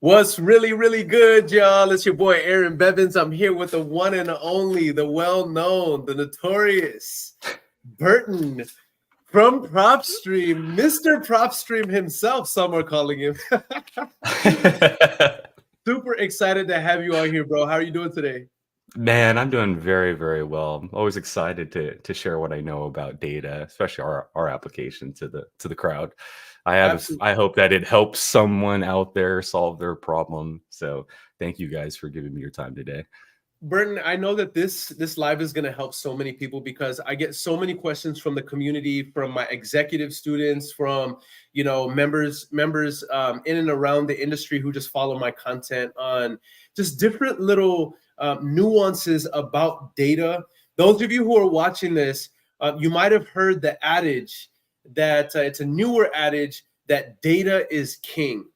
What's really, really good, y'all? It's your boy Aaron Bevins. I'm here with the one and only, the well-known, the notorious Burton from Propstream, Mr. Propstream himself, some are calling him. Super excited to have you on here, bro. How are you doing today? Man, I'm doing very, very well. I'm always excited to share what I know about data, especially our application to the crowd. Absolutely. I hope that it helps someone out there solve their problem. So thank you guys for giving me your time today. Burton, I know that this live is going to help so many people because I get so many questions from the community, from my executive students, from members in and around the industry who just follow my content on just different little nuances about data. Those of you who are watching this, you might have heard the adage that it's a newer adage that data is king.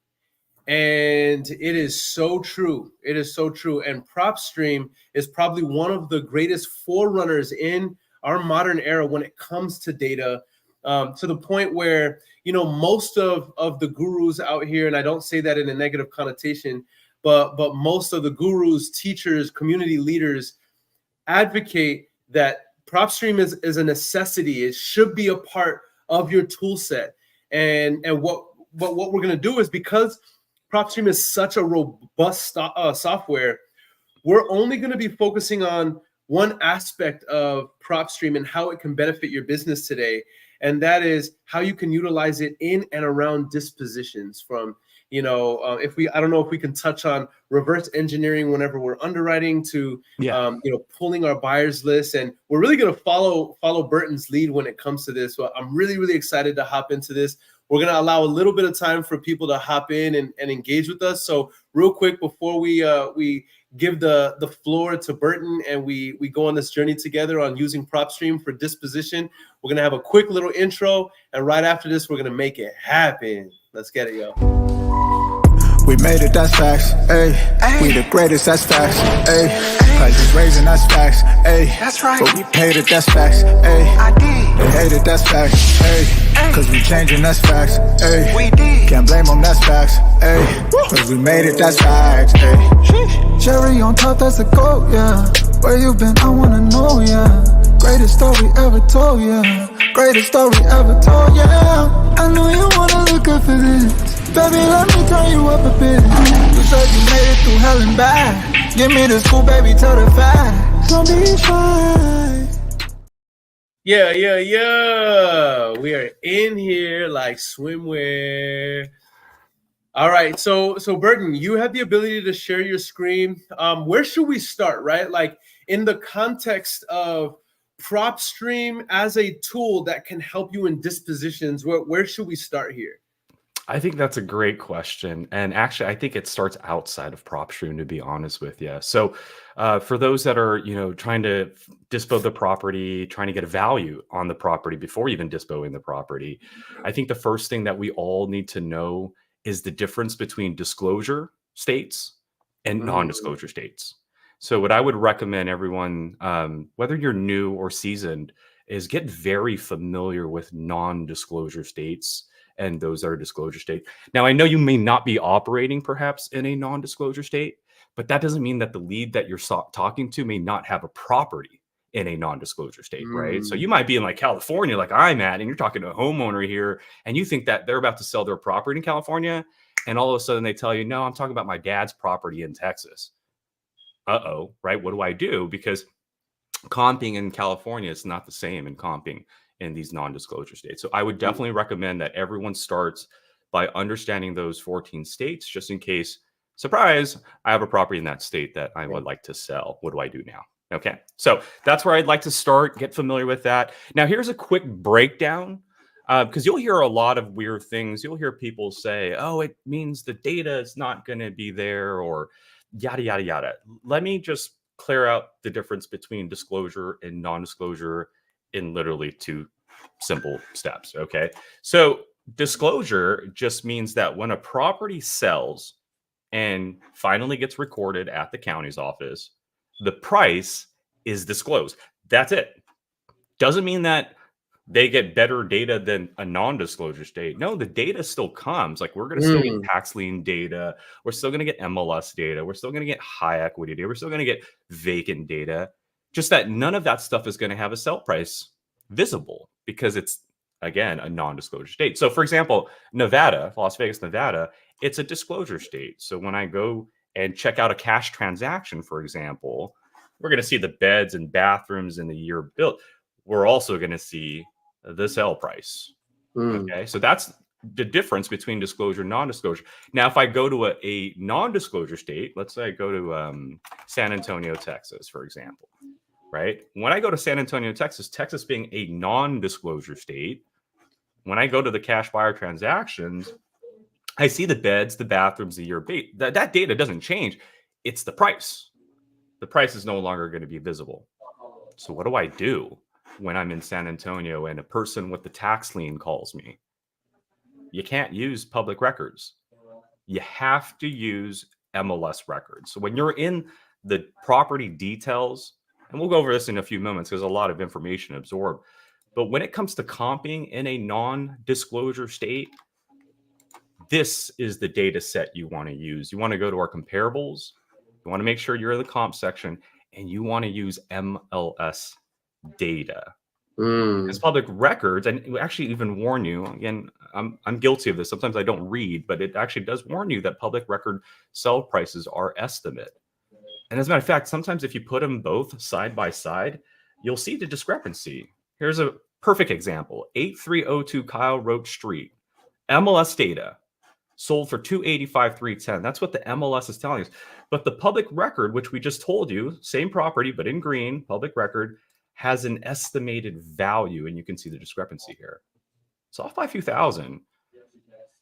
And it is so true. It is so true. And Propstream is probably one of the greatest forerunners in our modern era when it comes to data, to the point where, most of the gurus out here, and I don't say that in a negative connotation, but most of the gurus, teachers, community leaders advocate that Propstream is a necessity. It should be a part of your tool set. And what we're going to do is, because Propstream is such a robust software, we're only going to be focusing on one aspect of Propstream and how it can benefit your business today. And that is how you can utilize it in and around dispositions from, I don't know if we can touch on reverse engineering whenever we're underwriting to, pulling our buyers list. And we're really going to follow Burton's lead when it comes to this. So I'm really, really excited to hop into this. We're going to allow a little bit of time for people to hop in and engage with us. So real quick, before we give the floor to Burton and we go on this journey together on using Propstream for disposition, we're going to have a quick little intro. And right after this, we're going to make it happen. Let's get it, yo. We made it, that's facts, ayy. We the greatest, that's facts, ayy. Prices raising, that's facts, ayy. That's right. But we paid it, that's facts, ayy. I did. They hate it, that's facts, ayy. Cause we changing, that's facts, ayy. We did. Can't blame them, that's facts, ayy. Cause we made it, that's facts, ayy. Cherry on top, that's a goat, yeah. Where you been, I wanna know, yeah. Greatest story ever told, yeah. Greatest story ever told, yeah. I know you wanna look up for this. Baby, let me turn you up a bit. You said you made it through hell and back. Give me the school, baby, tell the facts. Don't be shy. Yeah. We are in here like swimwear. All right, so Burton, you have the ability to share your screen. Where should we start, right? Like in the context of Propstream as a tool that can help you in dispositions, where should we start here? I think that's a great question. And actually, I think it starts outside of Propstream, to be honest with you. So for those that are, trying to dispo the property, trying to get a value on the property before even dispoing the property, I think the first thing that we all need to know is the difference between disclosure states and non-disclosure states. So what I would recommend everyone, whether you're new or seasoned, is get very familiar with non-disclosure states and those that are disclosure state. Now, I know you may not be operating perhaps in a non-disclosure state, but that doesn't mean that the lead that you're talking to may not have a property in a non-disclosure state, right? So you might be in like California, like I'm at, and you're talking to a homeowner here, and you think that they're about to sell their property in California, and all of a sudden they tell you, no, I'm talking about my dad's property in Texas. Uh-oh, right? What do I do? Because comping in California is not the same in comping in these non-disclosure states. So I would definitely recommend that everyone starts by understanding those 14 states, just in case, surprise, I have a property in that state that I would like to sell. What do I do now? Okay, so that's where I'd like to start. Get familiar with that. Now, here's a quick breakdown, because you'll hear a lot of weird things. You'll hear people say, oh, it means the data is not going to be there, or yada, yada, yada. Let me just clear out the difference between disclosure and non-disclosure in literally two simple steps. Okay. So disclosure just means that when a property sells and finally gets recorded at the county's office, the price is disclosed. That's it. Doesn't mean that they get better data than a non-disclosure state. No, the data still comes. Like we're going to still get tax lien data. We're still going to get MLS data. We're still going to get high equity data. We're still going to get vacant data. Just that none of that stuff is going to have a sell price visible because it's, again, a non-disclosure state. So for example, Nevada, Las Vegas, Nevada, it's a disclosure state. So when I go and check out a cash transaction, for example, we're going to see the beds and bathrooms and the year built. We're also going to see the sell price. Okay, so that's the difference between disclosure and non-disclosure. Now, if I go to a non-disclosure state, let's say I go to San Antonio, Texas, for example, right? When I go to San Antonio, Texas, Texas being a non-disclosure state, when I go to the cash buyer transactions, I see the beds, the bathrooms, the year bait. That data doesn't change. It's the price. The price is no longer going to be visible. So what do I do when I'm in San Antonio and a person with the tax lien calls me? You can't use public records. You have to use MLS records. So when you're in the property details, and we'll go over this in a few moments because there's a lot of information to absorb. But when it comes to comping in a non-disclosure state, this is the data set you want to use. You want to go to our comparables. You want to make sure you're in the comp section, and you want to use MLS data. Because public records, and we actually even warn you, again, I'm guilty of this. Sometimes I don't read, but it actually does warn you that public record sell prices are estimate. And as a matter of fact, sometimes if you put them both side by side, you'll see the discrepancy. Here's a perfect example. 8302 Kyle Roach Street. MLS data sold for $285,310. That's what the MLS is telling us. But the public record, which we just told you, same property, but in green, public record, has an estimated value, and you can see the discrepancy here. It's off by a few thousand.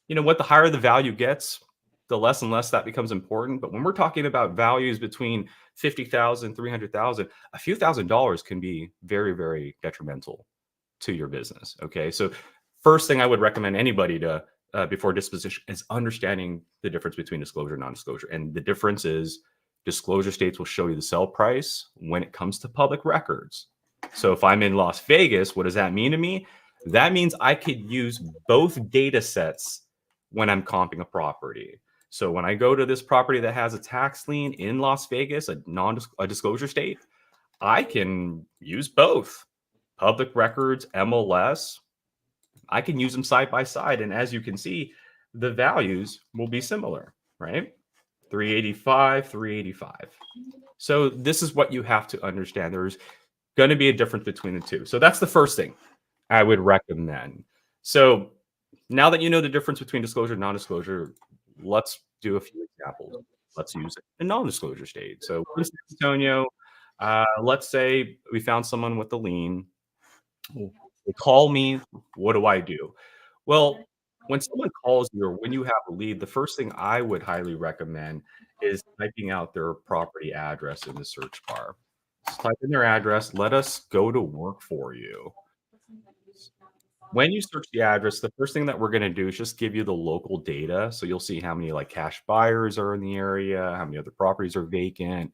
You know what? The higher the value gets, the less and less that becomes important. But when we're talking about values between $50,000, $300,000, a few $1,000s can be very, very detrimental to your business. Okay, so first thing I would recommend anybody to before disposition is understanding the difference between disclosure and non-disclosure. And the difference is disclosure states will show you the sell price when it comes to public records. So if I'm in Las Vegas, what does that mean to me? That means I could use both data sets when I'm comping a property. So when I go to this property that has a tax lien in Las Vegas, a disclosure state, I can use both public records, MLS. I can use them side by side. And as you can see, the values will be similar, right? 385, 385. So this is what you have to understand. There's going to be a difference between the two. So that's the first thing I would recommend. So now that you know the difference between disclosure and non-disclosure, let's do a few examples. Let's use a non-disclosure state. So in San Antonio, let's say we found someone with a lien. They call me. What do I do? Well, when someone calls you or when you have a lead, the first thing I would highly recommend is typing out their property address in the search bar. Just type in their address. Let us go to work for you. When you search the address, the first thing that we're going to do is just give you the local data. So you'll see how many like cash buyers are in the area, how many other properties are vacant.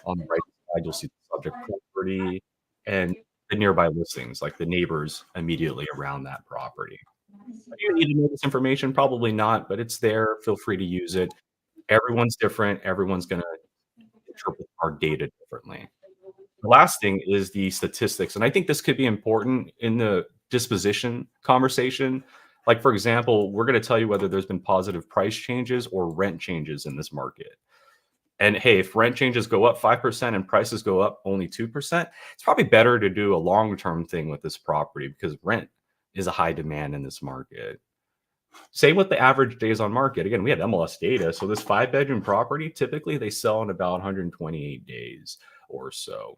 On the right side, you'll see the subject property and the nearby listings, like the neighbors immediately around that property. Do you need to know this information? Probably not, but it's there. Feel free to use it. Everyone's different. Everyone's going to interpret our data differently. The last thing is the statistics. And I think this could be important in the disposition conversation. Like, for example, we're going to tell you whether there's been positive price changes or rent changes in this market. And hey, if rent changes go up 5% and prices go up only 2%, it's probably better to do a long-term thing with this property because rent is a high demand in this market. Same with the average days on market. Again, we have MLS data. So this 5-bedroom property, typically they sell in about 128 days or so.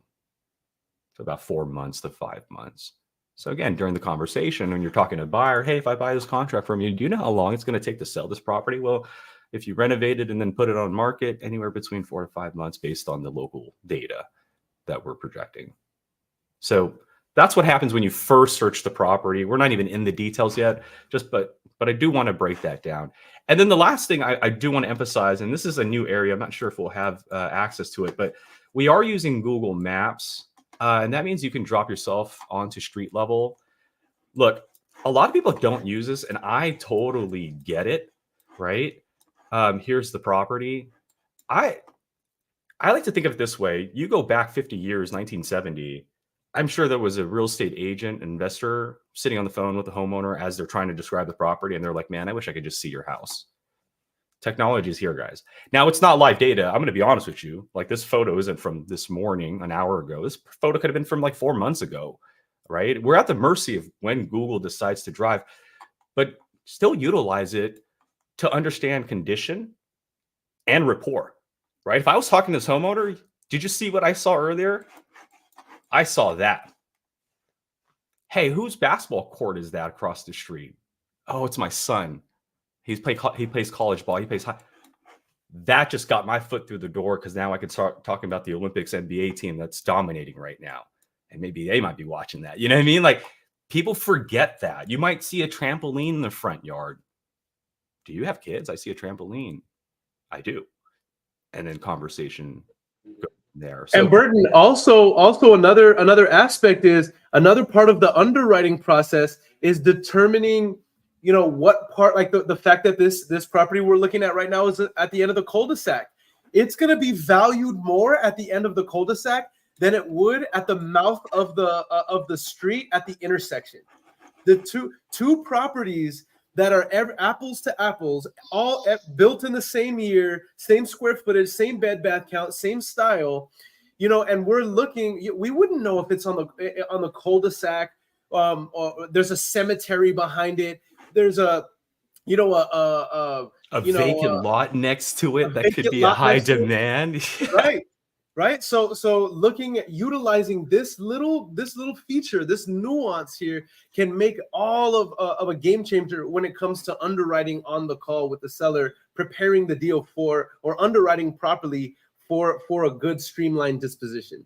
So about 4 months to 5 months. So again, during the conversation, when you're talking to a buyer, hey, if I buy this contract from you, do you know how long it's going to take to sell this property? Well, if you renovate it and then put it on market, anywhere between 4 to 5 months based on the local data that we're projecting. So that's what happens when you first search the property. We're not even in the details yet, but I do want to break that down. And then the last thing I do want to emphasize, and this is a new area, I'm not sure if we'll have access to it, but we are using Google Maps. And that means you can drop yourself onto street level. look, a lot of people don't use this, and I totally get it, right? Here's the property. I like to think of it this way. You go back 50 years, 1970, I'm sure there was a real estate agent, investor sitting on the phone with the homeowner as they're trying to describe the property. And they're like, man, I wish I could just see your house. Technology is here, guys. Now, it's not live data. I'm going to be honest with you. Like, this photo isn't from this morning, an hour ago. This photo could have been from like 4 months ago, right? We're at the mercy of when Google decides to drive, but still utilize it to understand condition and rapport, right? If I was talking to this homeowner, did you see what I saw earlier? I saw that. Hey, whose basketball court is that across the street? Oh, it's my son. He plays college ball. He plays high. That just got my foot through the door, because now I can start talking about the Olympics NBA team that's dominating right now. And maybe they might be watching that. You know what I mean? Like, people forget that. You might see a trampoline in the front yard. Do you have kids? I see a trampoline. I do. And then conversation goes there. So, and Burton, also another aspect is, another part of the underwriting process is determining, what part, like the fact that this property we're looking at right now is at the end of the cul-de-sac. It's going to be valued more at the end of the cul-de-sac than it would at the mouth of the street at the intersection. The two properties that are apples to apples, all built in the same year, same square footage, same bed bath count, same style, and we're looking. We wouldn't know if it's on the cul-de-sac. Or there's a cemetery behind it. There's a vacant lot next to it that could be a high demand. Right. So looking at utilizing this little feature, this nuance here, can make all of a game changer when it comes to underwriting on the call with the seller, preparing the deal or underwriting properly for a good streamlined disposition.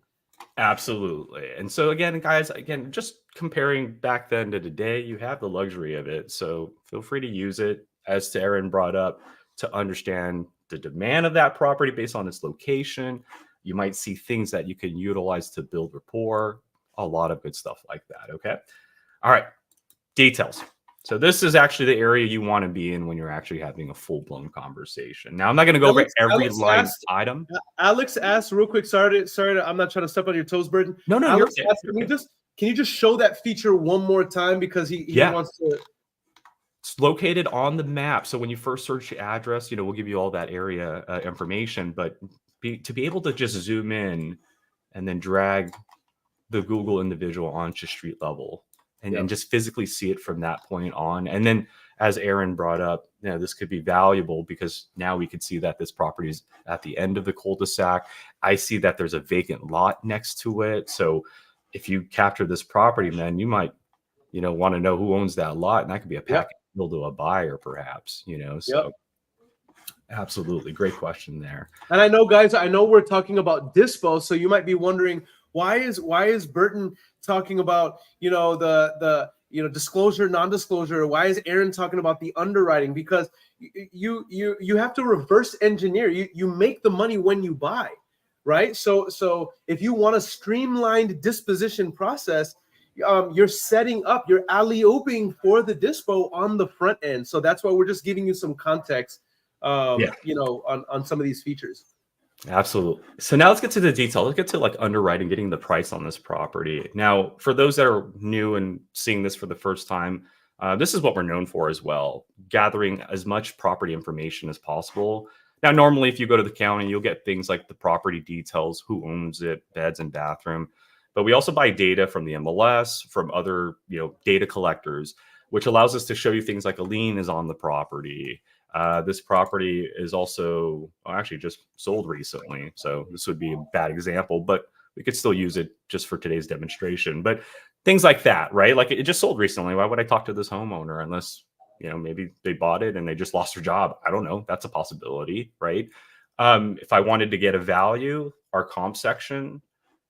Absolutely. And so again, guys, just comparing back then to today, you have the luxury of it. So feel free to use it, as Aaron brought up, to understand the demand of that property based on its location. You might see things that you can utilize to build rapport, a lot of good stuff like that. Okay. All right. Details. So this is actually the area you want to be in when you're actually having a full-blown conversation. Now, I'm not going to go over every line item. Alex asked real quick. Sorry, I'm not trying to step on your toes, Burton. No, Alex asked, can you just show that feature one more time, because he wants to. It's located on the map. So when you first search the address, we'll give you all that area information, but to be able to just zoom in and then drag the Google individual onto street level and just physically see it from that point on. And then, as Aaron brought up, this could be valuable, because now we could see that this property is at the end of the cul-de-sac. I see that there's a vacant lot next to it. So if you capture this property, man, you might, want to know who owns that lot, and that could be a package deal to a buyer, perhaps, so. Absolutely. Great question there. And I know, guys, we're talking about dispo, so you might be wondering, why is Burton talking about, the disclosure, non-disclosure? Why is Aaron talking about the underwriting? Because you have to reverse engineer. You make the money when you buy, right? So if you want a streamlined disposition process, you're setting up, you're alley-ooping for the dispo on the front end. So that's why we're just giving you some context on some of these features. Absolutely. So now let's get to the detail. Let's get to like underwriting, getting the price on this property. Now, for those that are new and seeing this for the first time, this is what we're known for as well, gathering as much property information as possible. Now, normally, if you go to the county, you'll get things like the property details, who owns it, beds and bathroom. But we also buy data from the MLS, from other data collectors, which allows us to show you things like a lien is on the property. This property is also actually just sold recently. So this would be a bad example, but we could still use it just for today's demonstration. But things like that, right? Like, it just sold recently. Why would I talk to this homeowner unless, maybe they bought it and they just lost their job? I don't know. That's a possibility, right? If I wanted to get a value, our comp section.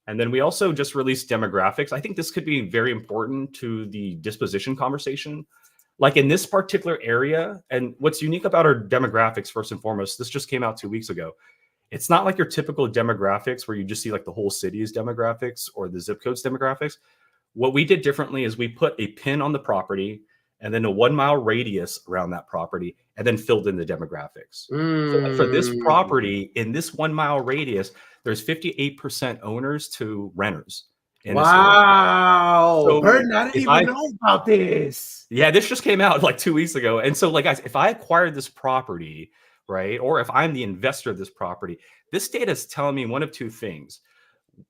And then we also just released demographics. I think this could be very important to the disposition conversation. Like in this particular area, and what's unique about our demographics, first and foremost, this just came out 2 weeks ago. It's not like your typical demographics where you just see like the whole city's demographics or the zip code's demographics. What we did differently is we put a pin on the property and then a 1 mile radius around that property and then filled in the demographics. So like for this property, in this 1 mile radius, there's 58% owners to renters. Wow. So Burton, I didn't even know about this. Yeah, this just came out like 2 weeks ago. And so like, guys, if I acquired this property, right, or if I'm the investor of this property, this data is telling me one of two things.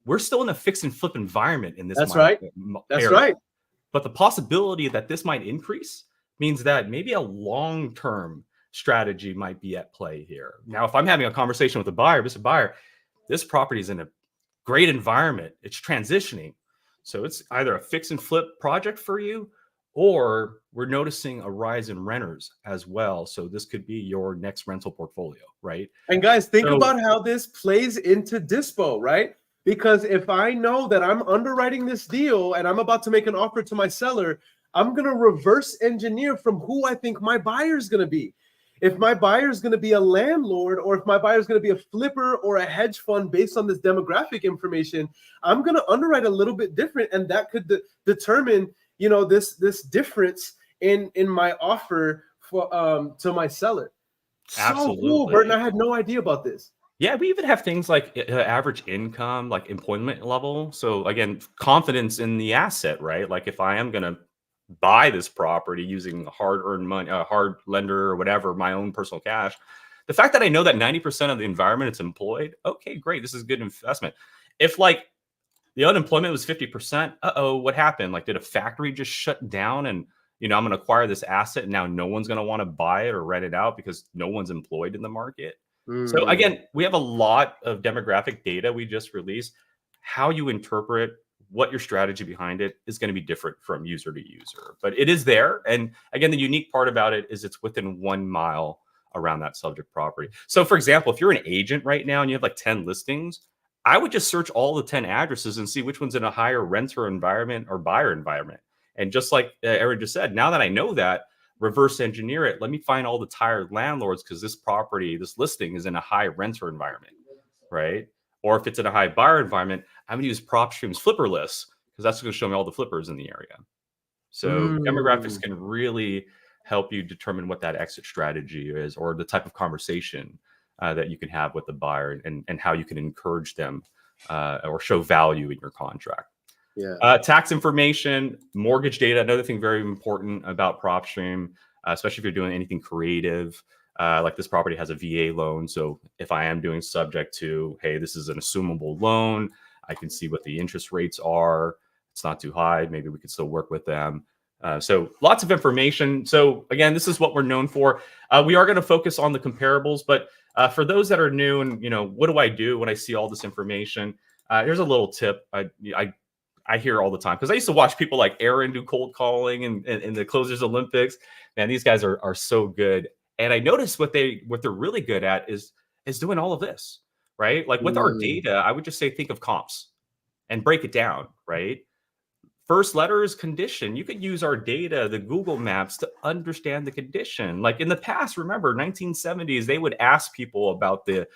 We're still in a fix and flip environment in this. That's right. That's right. But the possibility that this might increase means that maybe a long-term strategy might be at play here. Now, if I'm having a conversation with a buyer, Mr. Buyer, this property is in a great environment. It's transitioning. So it's either a fix and flip project for you, or we're noticing a rise in renters as well. So this could be your next rental portfolio, right? And guys, think about how this plays into Dispo, right? Because if I know that I'm underwriting this deal and I'm about to make an offer to my seller, I'm going to reverse engineer from who I think my buyer is going to be. If my buyer is going to be a landlord, or if my buyer is going to be a flipper or a hedge fund based on this demographic information, I'm going to underwrite a little bit different. And that could determine, you know, this difference in my offer for to my seller. Absolutely. So cool, Burton. I had no idea about this. Yeah, we even have things like average income, like employment level. So again, confidence in the asset, right? Like if I am going to buy this property using hard-earned money, hard lender or whatever, my own personal cash, the fact that I know that 90% of the environment is employed, okay, great, this is a good investment. If like the unemployment was 50%, what happened? Like did a factory just shut down and, you know, I'm going to acquire this asset and now no one's going to want to buy it or rent it out because no one's employed in the market? So again, we have a lot of demographic data we just released. How you interpret what your strategy behind it is going to be different from user to user, but it is there. And again, the unique part about it is it's within 1 mile around that subject property. So for example, if you're an agent right now and you have like 10 listings, I would just search all the 10 addresses and see which one's in a higher renter environment or buyer environment. And just like Aaron just said, now that I know that, reverse engineer it. Let me find all the tired landlords because this property, this listing is in a high renter environment, right? Or if it's in a high buyer environment, I'm going to use Propstream's flipper list because that's going to show me all the flippers in the area. So demographics can really help you determine what that exit strategy is, or the type of conversation that you can have with the buyer, and how you can encourage them or show value in your contract. Yeah. Tax information, mortgage data, another thing very important about Propstream, especially if you're doing anything creative. Like this property has a VA loan. So if I am doing subject to, hey, this is an assumable loan, I can see what the interest rates are. It's not too high. Maybe we could still work with them. So lots of information. So again, this is what we're known for. We are going to focus on the comparables, but for those that are new and, you know, what do I do when I see all this information? Here's a little tip. I hear all the time because I used to watch people like Aaron do cold calling and the Closers Olympics. Man, these guys are so good. And I noticed what they're really good at is doing all of this, right? Like with our data, I would just say, think of comps and break it down, right? First letter is condition. You could use our data, the Google Maps, to understand the condition. Like in the past, remember 1970s, they would ask people about the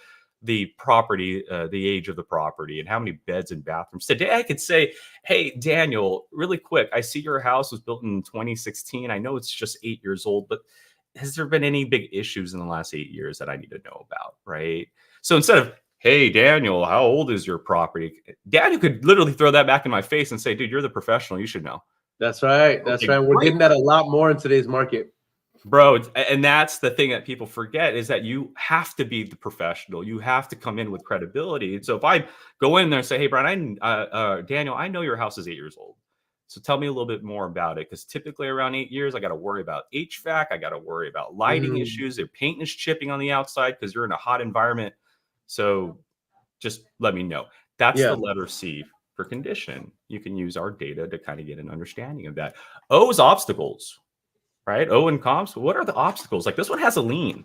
property, the age of the property and how many beds and bathrooms. Today I could say, hey, Daniel, really quick, I see your house was built in 2016. I know it's just 8 years old, but has there been any big issues in the last 8 years that I need to know about, right? So instead of, hey, Daniel, how old is your property? Daniel could literally throw that back in my face and say, dude, you're the professional. You should know. That's right. That's right. We're getting that a lot more in today's market. Bro, and that's the thing that people forget is that you have to be the professional. You have to come in with credibility. And so if I go in there and say, hey, Brian, Daniel, I know your house is 8 years old. So tell me a little bit more about it. Because typically around 8 years, I got to worry about HVAC. I got to worry about lighting issues. Their paint is chipping on the outside because you're in a hot environment. So just let me know. That's the letter C for condition. You can use our data to kind of get an understanding of that. O is obstacles. Right? O and comps. What are the obstacles? Like this one has a lien.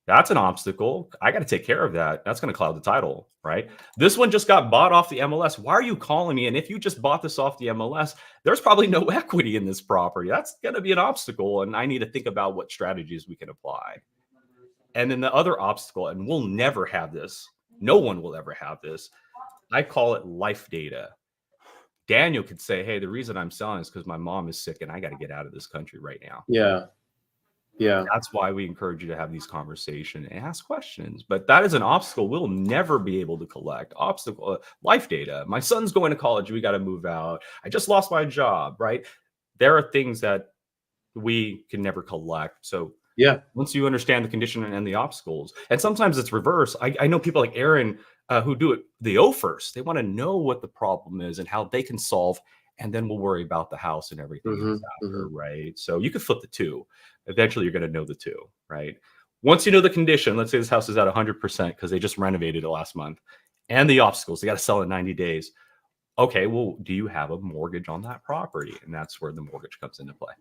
That's an obstacle. I got to take care of that. That's going to cloud the title, right? This one just got bought off the MLS. Why are you calling me? And if you just bought this off the MLS, there's probably no equity in this property. That's going to be an obstacle. And I need to think about what strategies we can apply. And then the other obstacle, and we'll never have this. No one will ever have this. I call it life data. Daniel could say, hey, the reason I'm selling is because my mom is sick and I got to get out of this country right now. Yeah. Yeah. That's why we encourage you to have these conversations and ask questions. But that is an obstacle we'll never be able to collect. Obstacle, life data. My son's going to college. We got to move out. I just lost my job, right? There are things that we can never collect. So yeah, once you understand the condition and the obstacles, and sometimes it's reverse. I know people like Aaron who do it the O first. They want to know what the problem is and how they can solve, and then we'll worry about the house and everything after, right? So you could flip the two. Eventually, you're going to know the two, right? Once you know the condition, let's say this house is at 100% because they just renovated it last month, and the obstacles, they got to sell in 90 days. Okay, well, do you have a mortgage on that property? And that's where the mortgage comes into play.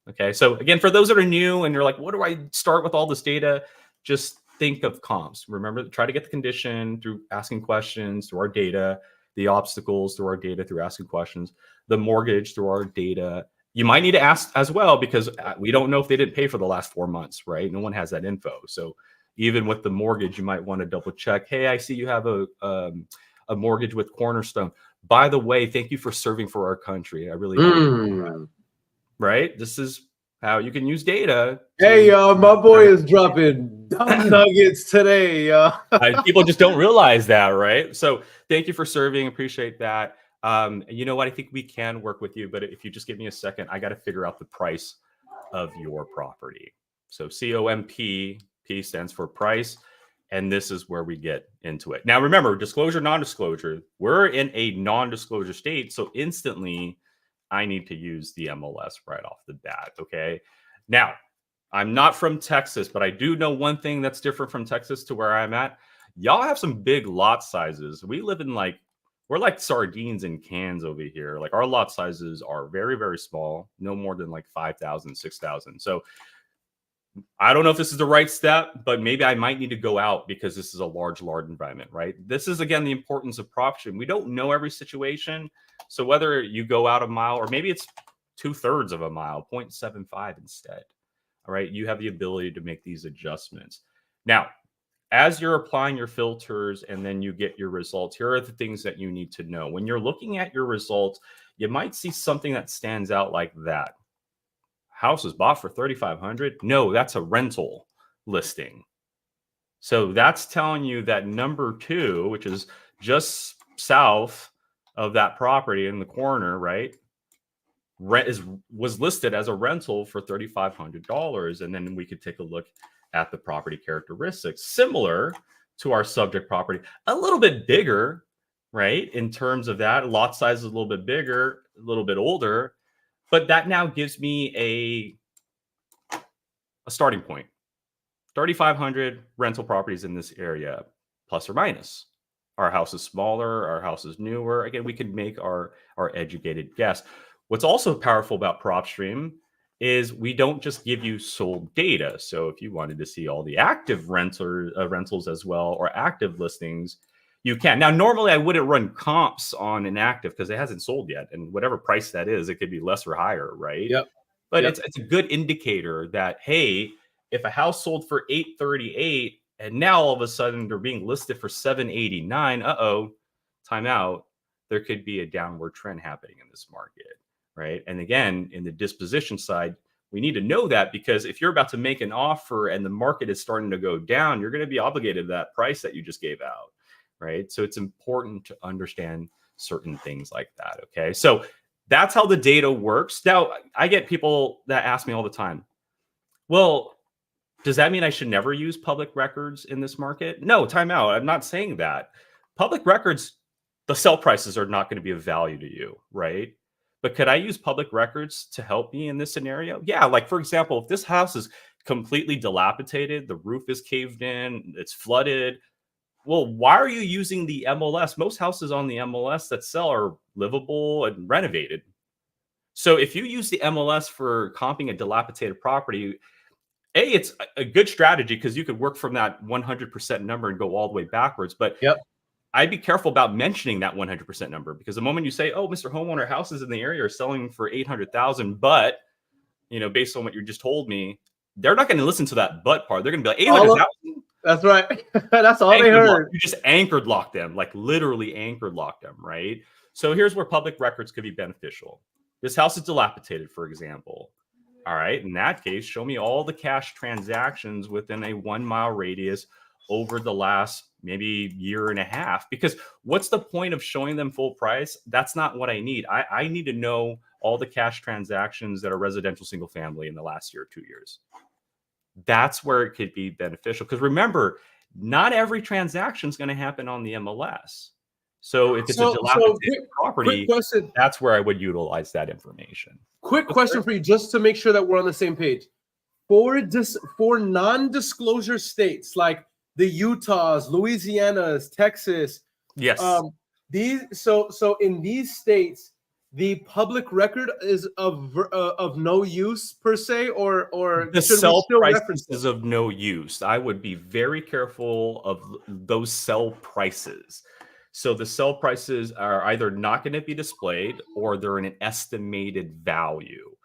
Okay, so again, for those that are new and you're like, what do I start with all this data? Just think of comps. Remember, try to get the condition through asking questions, through our data, the obstacles through our data, through asking questions, the mortgage through our data. You might need to ask as well because we don't know if they didn't pay for the last 4 months, right? No one has that info. So even with the mortgage, you might want to double check. Hey, I see you have a mortgage with Cornerstone. By the way, thank you for serving for our country. I really appreciate that. Right? This is how you can use data. Hey, my boy is dropping dumb nuggets today. People just don't realize that, right? So thank you for serving. Appreciate that. You know what? I think we can work with you, but if you just give me a second, I got to figure out the price of your property. So COMP, P stands for price. And this is where we get into it. Now, remember, disclosure, non-disclosure. We're in a non-disclosure state. So instantly, I need to use the MLS right off the bat, okay? Now, I'm not from Texas, but I do know one thing that's different from Texas to where I'm at. Y'all have some big lot sizes. We live in we're like sardines in cans over here. Like our lot sizes are very, very small, no more than like 5,000, 6,000. So I don't know if this is the right step, but maybe I might need to go out because this is a large environment, right? This is, again, the importance of Propstream. We don't know every situation. So whether you go out a mile or maybe it's 2/3 of a mile, 0.75 instead, all right, you have the ability to make these adjustments. Now, as you're applying your filters and then you get your results, here are the things that you need to know. When you're looking at your results, you might see something that stands out like that. House was bought for $3,500. No, that's a rental listing. So that's telling you that number 2, which is just south of that property in the corner, right? Was listed as a rental for $3,500. And then we could take a look at the property characteristics, similar to our subject property, a little bit bigger, right? In terms of that, lot size is a little bit bigger, a little bit older. But that now gives me a starting point. 3,500 rental properties in this area, plus or minus. Our house is smaller, our house is newer. Again, we can make our educated guess. What's also powerful about Propstream is we don't just give you sold data. So if you wanted to see all the active rentals as well, or active listings, you can. Now, normally I wouldn't run comps on an active because it hasn't sold yet. And whatever price that is, it could be less or higher, right? Yep. But it's a good indicator that, hey, if a house sold for $838 and now all of a sudden they're being listed for $789, time out, there could be a downward trend happening in this market, right? And again, in the disposition side, we need to know that because if you're about to make an offer and the market is starting to go down, you're going to be obligated to that price that you just gave out. Right. So it's important to understand certain things like that. Okay. So that's how the data works. Now, I get people that ask me all the time, well, does that mean I should never use public records in this market? No, time out. I'm not saying that. Public records, the sell prices are not going to be of value to you. Right. But could I use public records to help me in this scenario? Yeah. Like, for example, if this house is completely dilapidated, the roof is caved in, it's flooded. Well, why are you using the MLS? Most houses on the MLS that sell are livable and renovated. So if you use the MLS for comping a dilapidated property, it's a good strategy because you could work from that 100% number and go all the way backwards. But I'd be careful about mentioning that 100% number because the moment you say, oh, Mr. Homeowner, houses in the area are selling for $800,000, but, based on what you just told me, they're not going to listen to that but part. They're going to be like, $800,000? That's right. That's all they heard. You just anchored locked them, like literally anchored locked them, right? So here's where public records could be beneficial. This house is dilapidated, for example. All right, in that case, show me all the cash transactions within a 1 mile radius over the last maybe year and a half. Because what's the point of showing them full price? That's not what I need. I need to know all the cash transactions that are residential single family in the last year or 2 years. That's where it could be beneficial. Because remember, not every transaction is going to happen on the MLS. So if it's a dilapidated property, that's where I would utilize that information. Quick question for you, just to make sure that we're on the same page. For non-disclosure states like the Utahs, Louisianas, Texas, yes, so in these states, the public record is of no use per se, or the sell prices is of no use. I would be very careful of those sell prices. So the sell prices are either not going to be displayed or they're in an estimated value.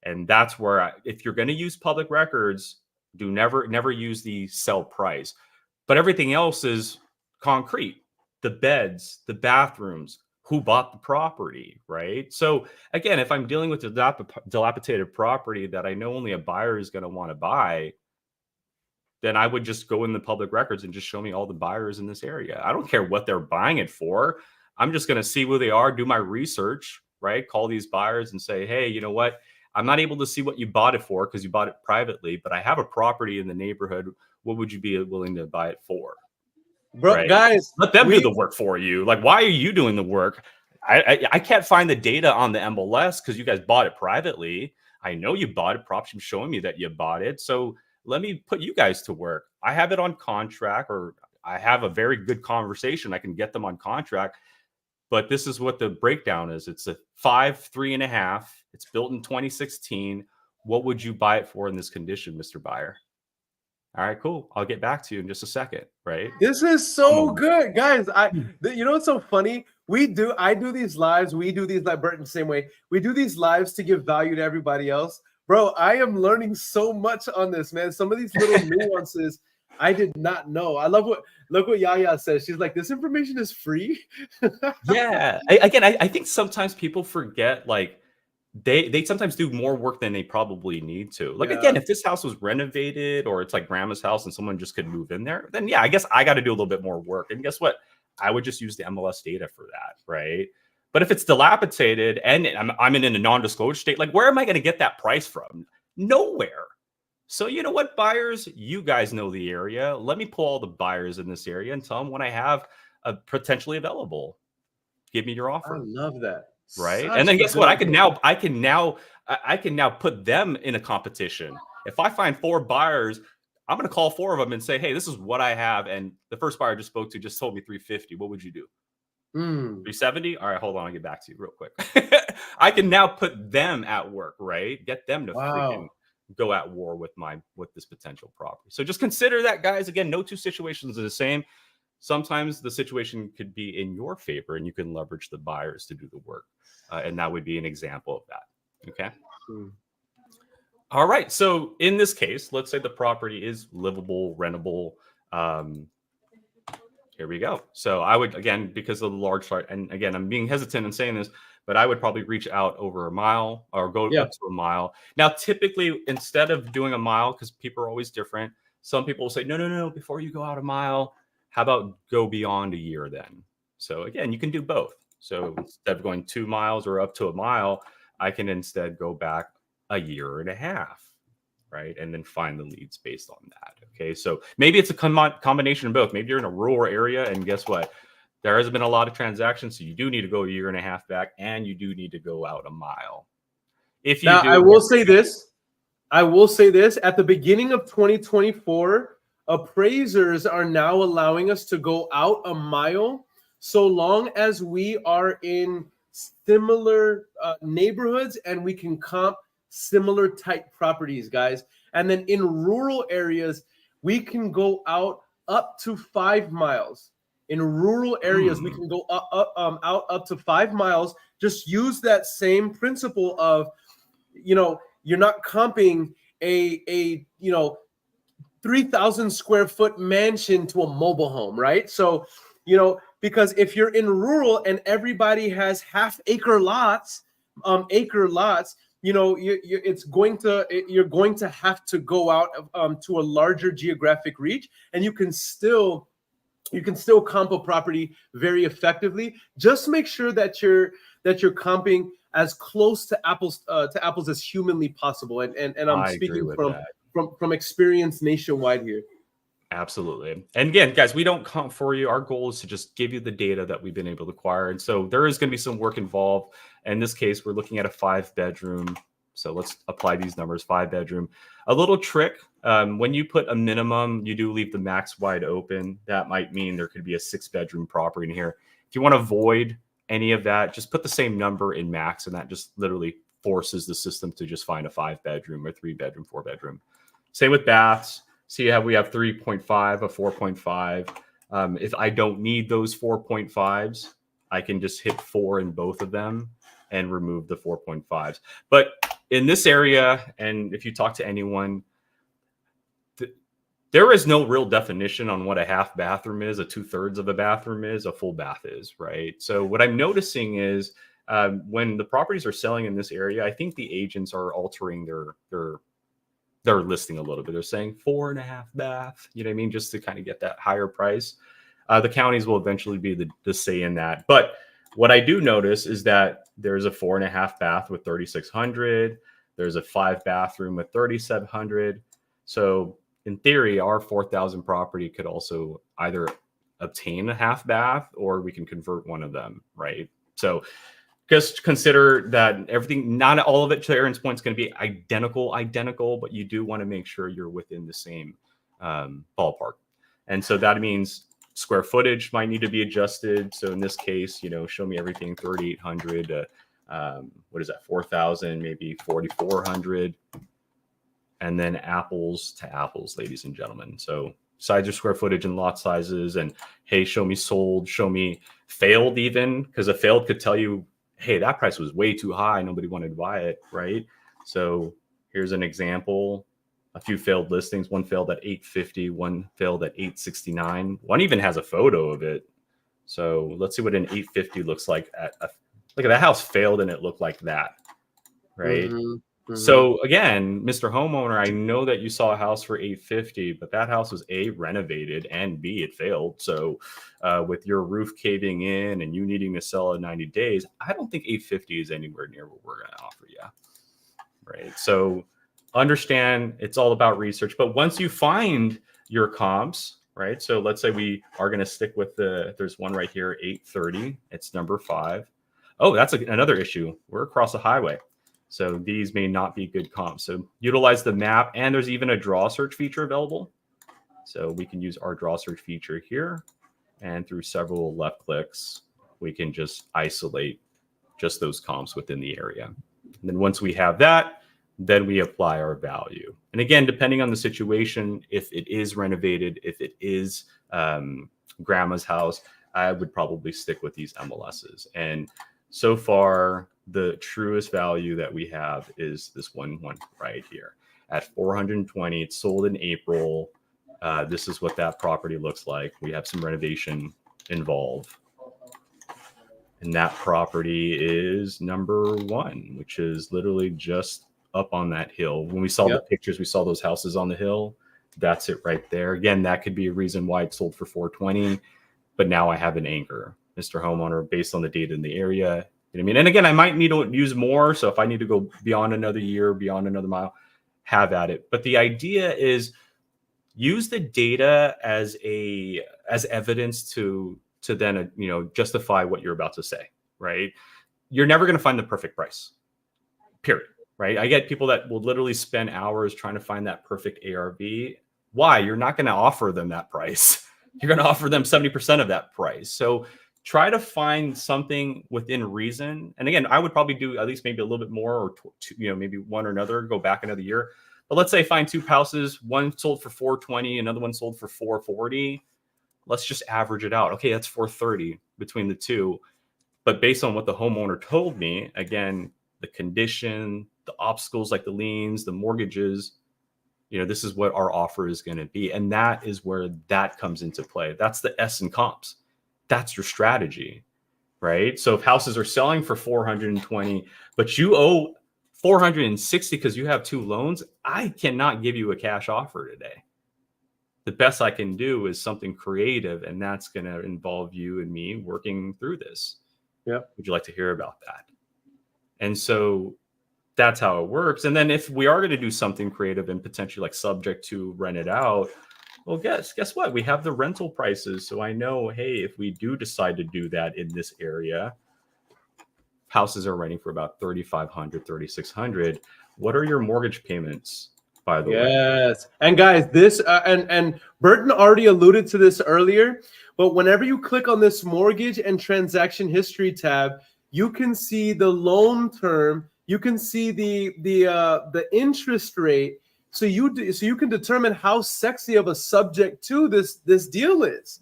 And that's where, if you're going to use public records, never use the sell price. But everything else is concrete. The beds, the bathrooms, who bought the property, right? So again, if I'm dealing with a dilapidated property that I know only a buyer is going to want to buy, then I would just go in the public records and just show me all the buyers in this area. I don't care what they're buying it for. I'm just going to see who they are, do my research, right? Call these buyers and say, hey, you know what? I'm not able to see what you bought it for because you bought it privately, but I have a property in the neighborhood. What would you be willing to buy it for? Bro, right? Guys, let them do the work for you. Like, why are you doing the work? I can't find the data on the MLS because you guys bought it privately. I know you bought it. Propstream showing me that you bought it. So let me put you guys to work. I have it on contract, or I have a very good conversation. I can get them on contract. But this is what the breakdown is. It's a 5.3.5. It's built in 2016. What would you buy it for in this condition, Mr. Buyer? All right, cool. I'll get back to you in just a second, right? This is so good, guys. You know what's so funny? I do these lives. We do these like Burton, same way. We do these lives to give value to everybody else. Bro, I am learning so much on this, man. Some of these little nuances I did not know. Look what Yaya says. She's like, this information is free. Yeah. I think sometimes people forget, like, they sometimes do more work than they probably need to. Like, again, if this house was renovated or it's like grandma's house and someone just could move in there, then yeah, I guess I got to do a little bit more work. And guess what? I would just use the MLS data for that, right? But if it's dilapidated and I'm in a non-disclosure state, like, where am I going to get that price from? Nowhere. So you know what, buyers? You guys know the area. Let me pull all the buyers in this area and tell them what I have potentially available. Give me your offer. I love that. Right. And then guess what? I can now put them in a competition. If I find 4 buyers, I'm going to call 4 of them and say, hey, this is what I have. And the first buyer I just spoke to just told me 350. What would you do? 370? All right, hold on. I'll get back to you real quick. I can now put them at work, right? Get them to freaking go at war with this potential property. So just consider that, guys. Again, no two situations are the same. Sometimes the situation could be in your favor and you can leverage the buyers to do the work. And that would be an example of that. Okay. All right. So in this case, let's say the property is livable, rentable. Here we go. So I would, again, because of the large chart, and again, I'm being hesitant in saying this, but I would probably reach out over a mile or go up to a mile. Now, typically, instead of doing a mile, because people are always different, some people will say, no, before you go out a mile, how about go beyond a year then? So again, you can do both. So instead of going 2 miles or up to a mile, I can instead go back a year and a half, right? And then find the leads based on that. Okay. So maybe it's a combination of both. Maybe you're in a rural area and guess what? There hasn't been a lot of transactions. So you do need to go a year and a half back and you do need to go out a mile. If you I will say this at the beginning of 2024, appraisers are now allowing us to go out a mile so long as we are in similar neighborhoods and we can comp similar type properties, guys. And then in rural areas, we can go out up to 5 miles. In rural areas, we can go out up to 5 miles. Just use that same principle of, you're not comping a 3,000 square foot mansion to a mobile home, right? So because if you're in rural and everybody has half-acre lots, you're going to have to go out to a larger geographic reach, and you can still comp a property very effectively. Just make sure that you're comping as close to apples as humanly possible. And I'm speaking from experience nationwide here. Absolutely. And again, guys, we don't comp for you. Our goal is to just give you the data that we've been able to acquire. And so there is going to be some work involved. In this case, we're looking at a 5-bedroom. So let's apply these numbers, 5-bedroom. A little trick, when you put a minimum, you do leave the max wide open. That might mean there could be a 6-bedroom property in here. If you want to avoid any of that, just put the same number in max, and that just literally forces the system to just find a 5-bedroom or 3-bedroom, 4-bedroom. Same with baths. See how we have 3.5, a 4.5. If I don't need those 4.5s, I can just hit 4 in both of them and remove the 4.5s. But in this area, and if you talk to anyone, there is no real definition on what a half bathroom is, a 2/3 of a bathroom is, a full bath is, right? So what I'm noticing is when the properties are selling in this area, I think the agents are altering their listing a little bit. They're saying 4.5 bath, you know what I mean? Just to kind of get that higher price. The counties will eventually be the say in that. But what I do notice is that there's a 4.5 bath with 3,600. There's a 5-bathroom with 3,700. So in theory, our 4,000 property could also either obtain a half bath or we can convert one of them, right? So just consider that everything, not all of it, to Aaron's point, is going to be identical, but you do want to make sure you're within the same ballpark. And so that means square footage might need to be adjusted. So in this case, show me everything 3,800, what is that, 4,000, maybe 4,400. And then apples to apples, ladies and gentlemen. So size of square footage and lot sizes, and hey, show me sold, show me failed even, because a failed could tell you, hey, that price was way too high. Nobody wanted to buy it, right? So here's an example. A few failed listings. One failed at 850, one failed at 869. One even has a photo of it. So let's see what an 850 looks like. Look at that house failed and it looked like that, right? Mm-hmm. So again, Mr. Homeowner, I know that you saw a house for 850, but that house was A, renovated, and B, it failed. So with your roof caving in and you needing to sell in 90 days, I don't think 850 is anywhere near what we're going to offer you, right? So understand it's all about research. But once you find your comps, right? So let's say we are going to stick with there's one right here, 830. It's number 5. Oh, that's another issue. We're across the highway. So these may not be good comps. So utilize the map, and there's even a draw search feature available. So we can use our draw search feature here, and through several left clicks, we can just isolate just those comps within the area. And then once we have that, then we apply our value. And again, depending on the situation, if it is renovated, if it is grandma's house, I would probably stick with these MLSs. And so far, the truest value that we have is this one right here at 420. It's sold in April. This is what that property looks like. We have some renovation involved. And that property is number 1, which is literally just up on that hill. When we saw the pictures, we saw those houses on the hill. That's it right there. Again, that could be a reason why it sold for 420. But now I have an anchor, Mr. Homeowner, based on the data in the area. You know what I mean? And again, I might need to use more. So if I need to go beyond another year, beyond another mile, have at it. But the idea is use the data as evidence to then justify what you're about to say, right? You're never going to find the perfect price, period, right? I get people that will literally spend hours trying to find that perfect ARV. Why? You're not going to offer them that price. You're going to offer them 70% of that price. So try to find something within reason. And again, I would probably do at least maybe a little bit more, or maybe one or another, go back another year. But let's say find 2 houses, one sold for 420, another one sold for 440. Let's just average it out. Okay, that's 430 between the two. But based on what the homeowner told me, again, the condition, the obstacles like the liens, the mortgages, this is what our offer is going to be. And that is where that comes into play. That's the S in comps. that's your strategy, right? So if houses are selling for 420, but you owe 460 because you have 2 loans, I cannot give you a cash offer today. The best I can do is something creative, and that's going to involve you and me working through this. Yeah. Would you like to hear about that? And so that's how it works. And then if we are going to do something creative and potentially like subject to rent it out, well, guess what? We have the rental prices. So I know, hey, if we do decide to do that in this area, houses are renting for about $3,500, $3,600. What are your mortgage payments, by the way? Yes. And guys, this and Burton already alluded to this earlier, but whenever you click on this mortgage and transaction history tab, you can see the loan term, you can see the interest rate, so you can determine how sexy of a subject to this deal is,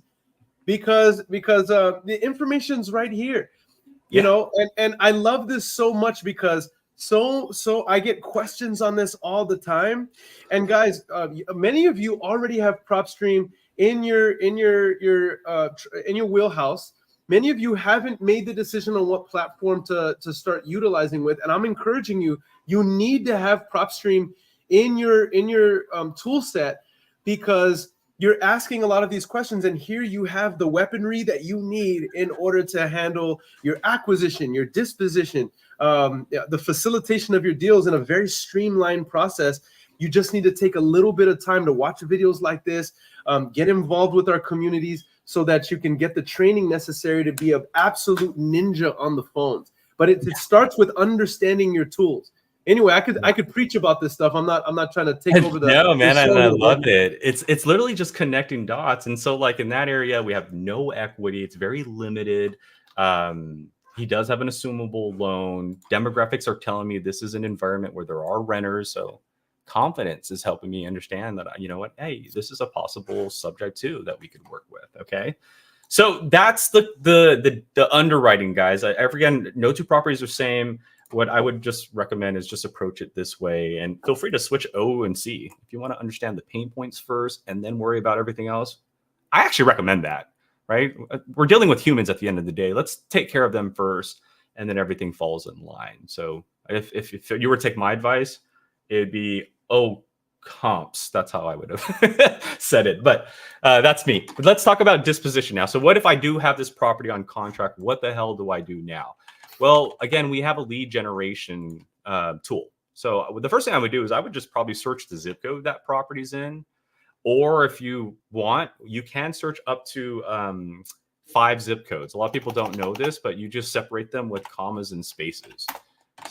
because the information's right here, you know, and I love this so much because so I get questions on this all the time. And guys, many of you already have Propstream in your wheelhouse. Many of you haven't made the decision on what platform to start utilizing with, and I'm encouraging you. You need to have Propstream in your tool set, because you're asking a lot of these questions, and here you have the weaponry that you need in order to handle your acquisition, your disposition, the facilitation of your deals in a very streamlined process. You just need to take a little bit of time to watch videos like this, get involved with our communities so that you can get the training necessary to be an absolute ninja on the phones. But it starts with understanding your tools. Anyway, I could preach about this stuff. I'm not trying to take over the no, man, the I love it. It's literally just connecting dots. And so like in that area, we have no equity. It's very limited. He does have an assumable loan. Demographics are telling me this is an environment where there are renters. So confidence is helping me understand that, you know what, hey, this is a possible subject too that we could work with. Okay. So that's the underwriting, guys. Again, no 2 properties are same. What I would just recommend is just approach it this way, and feel free to switch O and C. If you want to understand the pain points first and then worry about everything else, I actually recommend that, right? We're dealing with humans at the end of the day. Let's take care of them first, and then everything falls in line. So if you were to take my advice, it'd be, comps. That's how I would have said it. But that's me. But let's talk about disposition now. So what if I do have this property on contract? What the hell do I do now? Well, again, we have a lead generation tool. So the first thing I would do is I would just probably search the zip code that property's in. Or if you want, you can search up to 5 zip codes. A lot of people don't know this, but you just separate them with commas and spaces.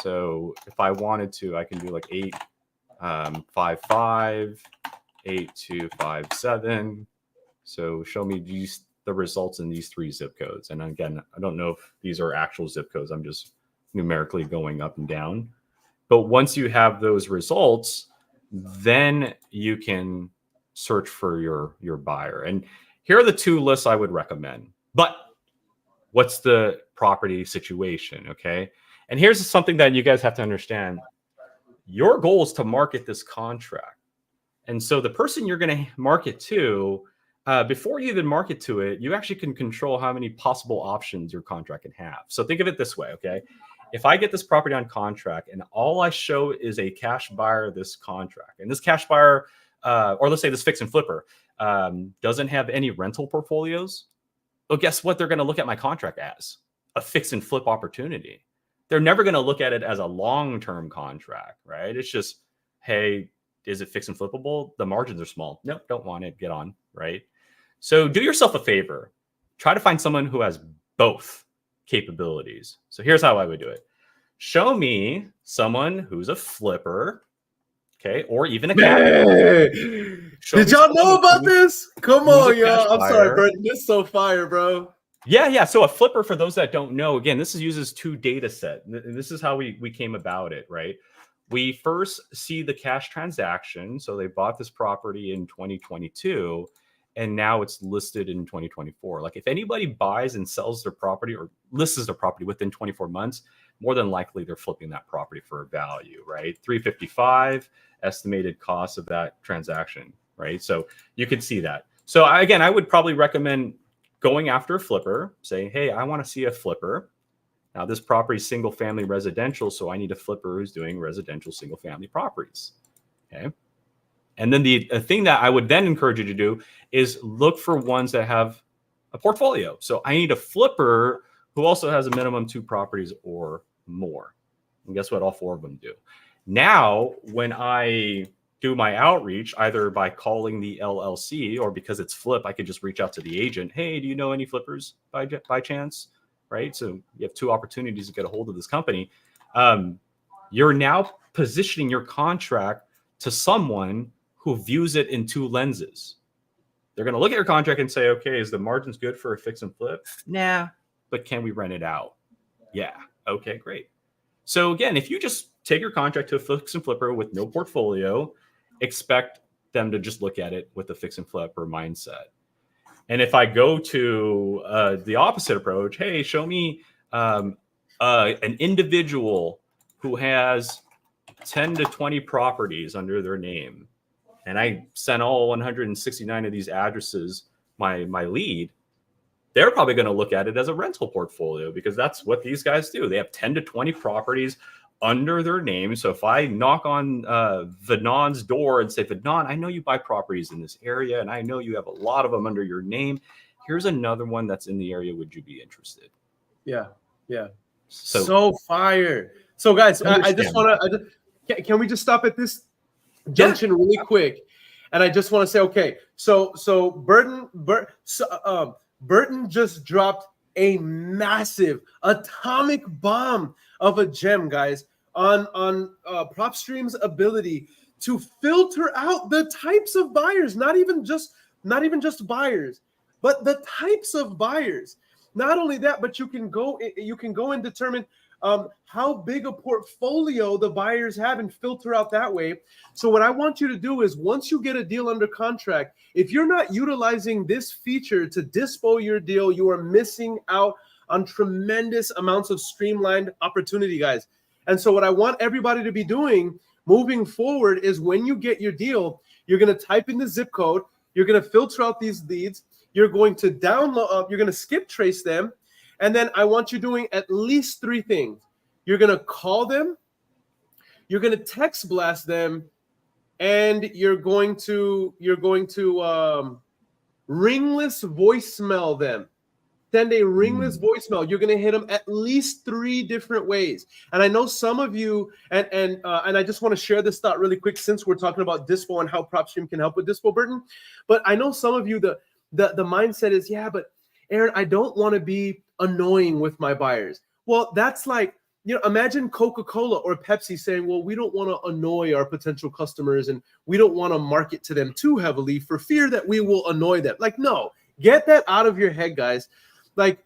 So if I wanted to, I can do like 855, 8257. So show me the results in these 3 zip codes. And again, I don't know if these are actual zip codes. I'm just numerically going up and down. But once you have those results, then you can search for your buyer. And here are the 2 lists I would recommend. But what's the property situation? Okay. And here's something that you guys have to understand. Your goal is to market this contract. And so the person you're going to market to, before you even market to it, you actually can control how many possible options your contract can have. So think of it this way, okay? If I get this property on contract and all I show is a cash buyer this contract, and this cash buyer, or let's say this fix and flipper, doesn't have any rental portfolios, well, guess what they're going to look at my contract as? A fix and flip opportunity. They're never going to look at it as a long-term contract, right? It's just, hey, is it fix and flippable? The margins are small. Nope, don't want it. Get on, right? So do yourself a favor. Try to find someone who has both capabilities. So here's how I would do it. Show me someone who's a flipper, okay, or even a cash. Did y'all know about this? Come on, y'all. I'm sorry, Burton. This is so fire, bro. Yeah. So a flipper, for those that don't know, again, this uses 2 data set. This is how we came about it, right? We first see the cash transaction. So they bought this property in 2022, and now it's listed in 2024. Like if anybody buys and sells their property or lists their property within 24 months, more than likely they're flipping that property for a value, right? 355 estimated cost of that transaction, right? So you can see that. So again, I would probably recommend going after a flipper, saying, hey, I want to see a flipper. Now, this property is single family residential, so I need a flipper who's doing residential single family properties. Okay. And then the thing that I would then encourage you to do is look for ones that have a portfolio. So I need a flipper who also has a minimum 2 properties or more. And guess what? All 4 of them do. Now, when I do my outreach, either by calling the LLC or because it's flip, I could just reach out to the agent. Hey, do you know any flippers by chance? Right? So you have 2 opportunities to get a hold of this company. You're now positioning your contract to someone who views it in 2 lenses. They're going to look at your contract and say, okay, is the margins good for a fix and flip? Nah, but can we rent it out? Yeah. Okay, great. So again, if you just take your contract to a fix and flipper with no portfolio, expect them to just look at it with a fix and flipper mindset. And if I go to the opposite approach, hey, show me an individual who has 10 to 20 properties under their name, and I sent all 169 of these addresses my lead, they're probably going to look at it as a rental portfolio because that's what these guys do. They have 10 to 20 properties under their name. So if I knock on Vidnon's door and say, Vidnon, I know you buy properties in this area, and I know you have a lot of them under your name. Here's another one that's in the area. Would you be interested? Yeah. So fire. So guys, I just want to, can we just stop at this junction really quick? And I just want to say, okay, so Burton just dropped a massive atomic bomb of a gem, guys, on Propstream's ability to filter out the types of buyers, not even just buyers, but the types of buyers. Not only that, but you can go and determine how big a portfolio the buyers have and filter out that way. So what I want you to do is once you get a deal under contract, if you're not utilizing this feature to dispo your deal, you are missing out on tremendous amounts of streamlined opportunity, guys. And so what I want everybody to be doing moving forward is when you get your deal, you're going to type in the zip code, you're going to filter out these leads, you're going to download, you're going to skip trace them. And then I want you doing at least 3 things. You're going to call them, you're going to text blast them, and you're going to ringless voicemail them. Send a ringless voicemail. You're going to hit them at least 3 different ways. And I know some of you, and I just want to share this thought really quick since we're talking about Dispo and how Propstream can help with Dispo, Burton. But I know some of you, the mindset is, yeah, but Aaron, I don't want to be annoying with my buyers. Well, that's like, imagine Coca-Cola or Pepsi saying, well, we don't want to annoy our potential customers and we don't want to market to them too heavily for fear that we will annoy them. Like, no, get that out of your head, guys. Like,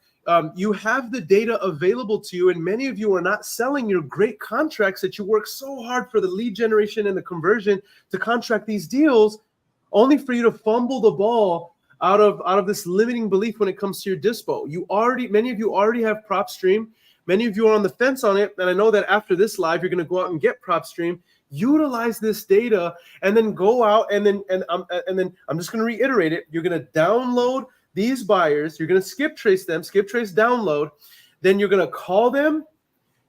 you have the data available to you, and many of you are not selling your great contracts that you work so hard for the lead generation and the conversion to contract these deals, only for you to fumble the ball out of this limiting belief when it comes to your dispo. Many of you already have Propstream. Many of you are on the fence on it, and I know that after this live, you're going to go out and get Propstream. Utilize this data, and then go out and then I'm just going to reiterate it. You're going to download these buyers. You're going to skip trace them, skip trace download. Then you're going to call them.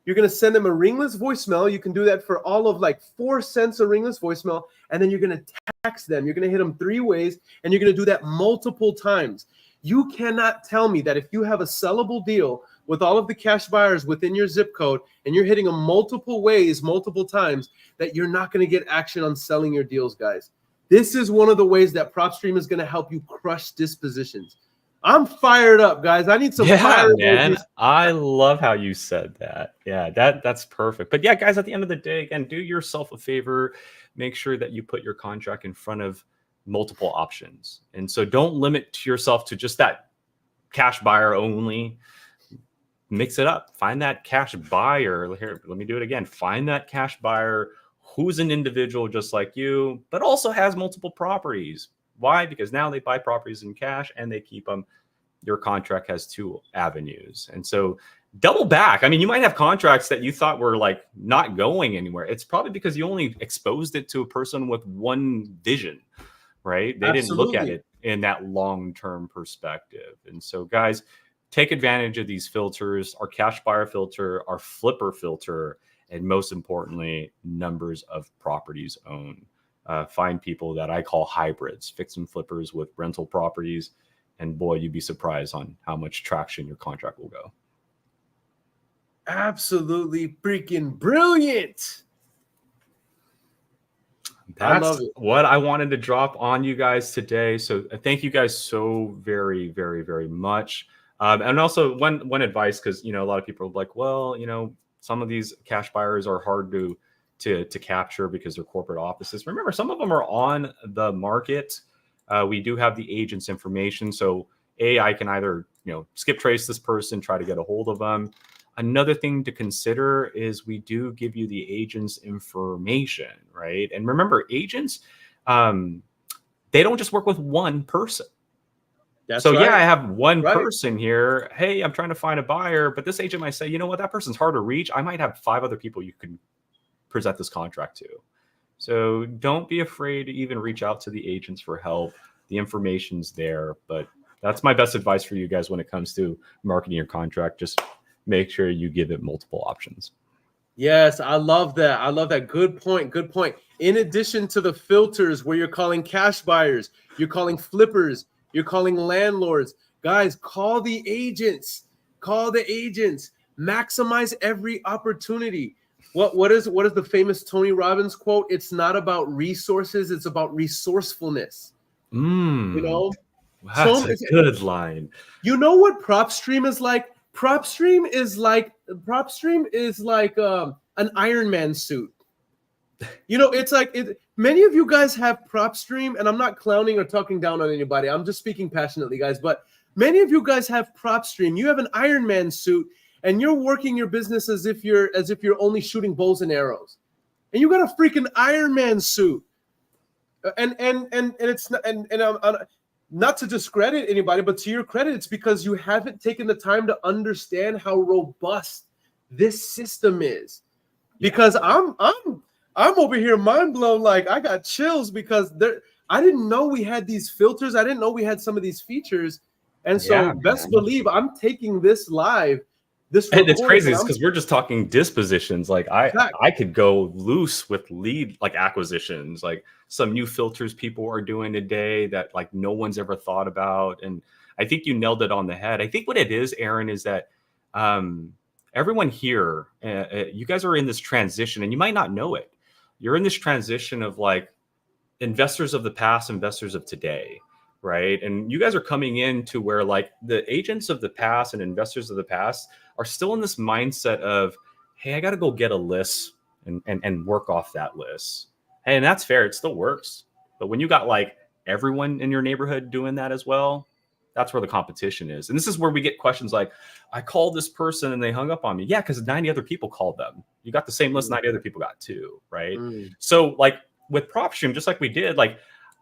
You're going to send them a ringless voicemail. You can do that for all of like 4 cents a ringless voicemail. And then you're going to text them. You're going to hit them 3 ways, and you're going to do that multiple times. You cannot tell me that if you have a sellable deal with all of the cash buyers within your zip code and you're hitting them multiple ways, multiple times, that you're not going to get action on selling your deals, guys. This is one of the ways that Propstream is going to help you crush dispositions. I'm fired up, guys. I need some fire. Man. I love how you said that. Yeah, that's perfect. But yeah, guys, at the end of the day, again, do yourself a favor. Make sure that you put your contract in front of multiple options. And so don't limit yourself to just that cash buyer only. Mix it up. Find that cash buyer. Here, let me do it again. Find that cash buyer who's an individual just like you, but also has multiple properties. Why? Because now they buy properties in cash and they keep them. Your contract has 2 avenues. And so double back. I mean, you might have contracts that you thought were like not going anywhere. It's probably because you only exposed it to a person with one vision, right? They didn't look at it in that long-term perspective. And so, guys, take advantage of these filters, our cash buyer filter, our flipper filter, and most importantly, numbers of properties owned. Find people that I call hybrids, fix and flippers with rental properties. And boy, you'd be surprised on how much traction your contract will go. Absolutely freaking brilliant. That's what I wanted to drop on you guys today. So thank you guys so very, very, very much. And also one advice, because, you know, a lot of people are like, well, you know, some of these cash buyers are hard to capture because they're corporate offices. Remember, some of them are on the market. We do have the agent's information. So I can either, you know, skip trace this person, try to get a hold of them. Another thing to consider is we do give you the agent's information, right? And remember, agents, they don't just work with one person. That's so right. Yeah, I have one person here. Hey, I'm trying to find a buyer, but this agent might say, you know what, that person's hard to reach. I might have 5 other people you can present this contract to. So don't be afraid to even reach out to the agents for help. The information's there, but that's my best advice for you guys when it comes to marketing your contract. Just make sure you give it multiple options. Yes, I love that. I love that. Good point. Good point. In addition to the filters where you're calling cash buyers, you're calling flippers, you're calling landlords, guys, call the agents. Call the agents. Maximize every opportunity. What is the famous Tony Robbins quote? It's not about resources, it's about resourcefulness. You know? That's a good line. You know what Propstream is like? Propstream is like an Iron Man suit. You know, it's like many of you guys have Propstream, and I'm not clowning or talking down on anybody. I'm just speaking passionately, guys. But many of you guys have Propstream. You have an Iron Man suit, and you're working your business as if you're only shooting bows and arrows, and you got a freaking Iron Man suit. And it's not, and I'm not to discredit anybody, but to your credit, it's because you haven't taken the time to understand how robust this system is. Because I'm over here mind blown, like I got chills because I didn't know we had these filters. I didn't know we had some of these features. And so best believe I'm taking this live. And it's crazy because we're just talking dispositions. Like I could go loose with lead like acquisitions, like some new filters people are doing today that like no one's ever thought about. And I think you nailed it on the head. I think what it is, Aaron, is that everyone here, you guys are in this transition, and you might not know it. You're in this transition of like investors of the past, investors of today, right? And you guys are coming in to where like the agents of the past and investors of the past are still in this mindset of, hey, I got to go get a list and work off that list. And that's fair. It still works. But when you got like everyone in your neighborhood doing that as well, that's where the competition is. And this is where we get questions like, I called this person and they hung up on me. Yeah, because 90 other people called them. You got the same list 90 other people got too, right? So like with Propstream, just like we did, like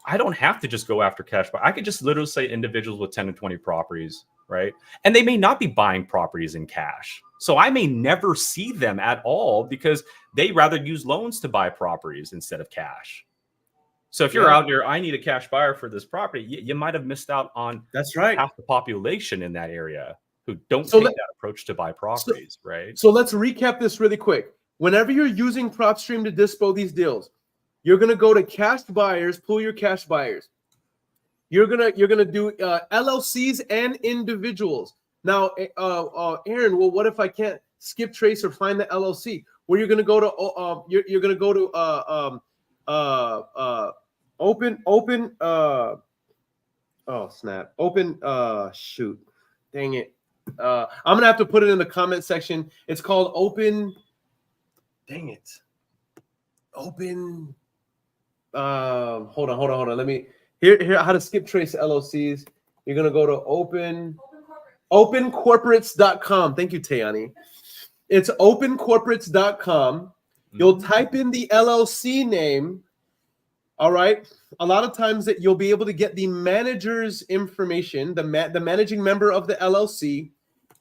I don't have to just go after cash buy. I could just literally say individuals with 10 to 20 properties, right? And they may not be buying properties in cash. So I may never see them at all because they rather use loans to buy properties instead of cash. So if you're out there, I need a cash buyer for this property, you might have missed out on half the population in that area who don't take that approach to buy properties, right? So let's recap this really quick. Whenever you're using Propstream to dispo these deals, you're gonna go to cash buyers, pull your cash buyers. You're gonna do LLCs and individuals. Now, Aaron, well, what if I can't skip trace or find the LLC? Well, you're gonna go to you're gonna go to shoot, dang it. I'm gonna have to put it in the comment section. It's called open. Dang it. Open. Hold on. Let me here how to skip trace LLCs. You're gonna go to opencorporates.com. Thank you, Tayani. It's opencorporates.com. You'll type in the LLC name. All right. A lot of times that you'll be able to get the manager's information, the managing member of the LLC.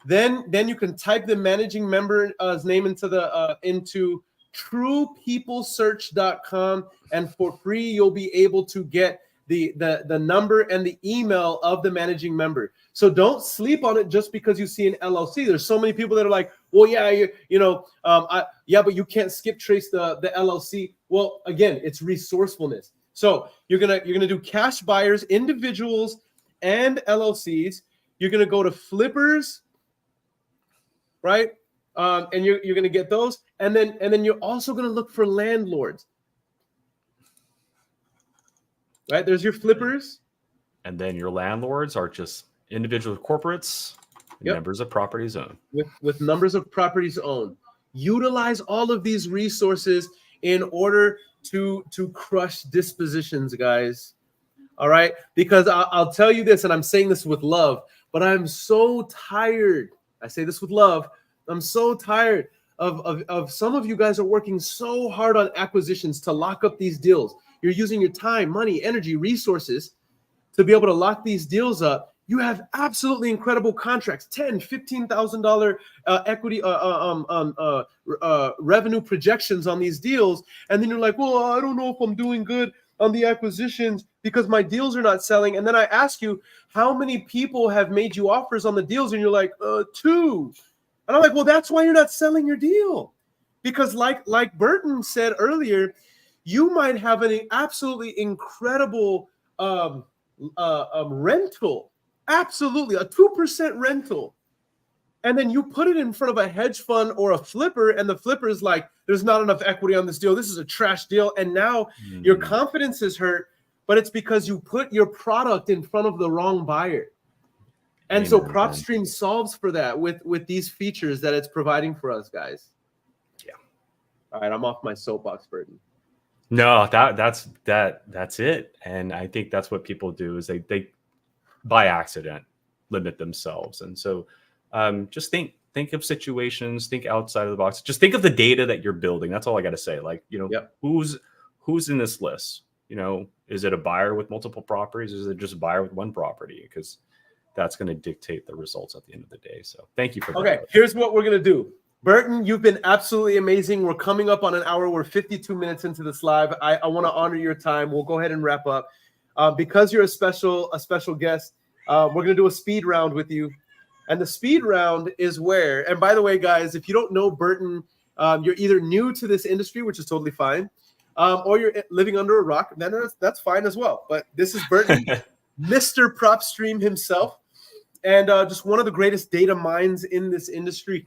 Then you can type the managing member's name into truepeoplesearch.com, and for free you'll be able to get the number and the email of the managing member. So don't sleep on it just because you see an LLC. There's so many people that are like, well, yeah, but you can't skip trace the LLC. Well, again, it's resourcefulness. So you're gonna do cash buyers, individuals, and LLCs. You're gonna go to flippers, right? And you're gonna get those, and then you're also gonna look for landlords. Right, there's your flippers. And then your landlords are just individual corporates, members of properties owned. With numbers of properties owned. Utilize all of these resources in order to crush dispositions, guys. All right, because I'll tell you this, and I'm saying this with love, but I'm so tired. I say this with love. I'm so tired of some of you guys are working so hard on acquisitions to lock up these deals. You're using your time, money, energy, resources to be able to lock these deals up. You have absolutely incredible contracts, $10,000, $15,000 equity revenue projections on these deals. And then you're like, well, I don't know if I'm doing good on the acquisitions because my deals are not selling. And then I ask you, how many people have made you offers on the deals? And you're like, 2. And I'm like, well, that's why you're not selling your deal. Because like Burton said earlier, you might have an absolutely incredible rental, absolutely a 2% rental, and then you put it in front of a hedge fund or a flipper, and the flipper is like, "There's not enough equity on this deal. This is a trash deal," and now your confidence is hurt, but it's because you put your product in front of the wrong buyer. And so Propstream solves for that with these features that it's providing for us, guys. Yeah. All right, I'm off my soapbox, Burton. No, that's it. And I think that's what people do is they by accident limit themselves. And so just think of situations, think outside of the box. Just think of the data that you're building. That's all I got to say. Like, who's in this list? Is it a buyer with multiple properties? Is it just a buyer with one property? Because that's going to dictate the results at the end of the day. So thank you for that. Okay, here's what we're going to do. Burton, you've been absolutely amazing. We're coming up on an hour. We're 52 minutes into this live. I want to honor your time. We'll go ahead and wrap up. Because you're a special guest, we're going to do a speed round with you. And the speed round is where, and by the way, guys, if you don't know Burton, you're either new to this industry, which is totally fine, or you're living under a rock, then that's fine as well. But this is Burton, Mr. Propstream himself, and just one of the greatest data minds in this industry.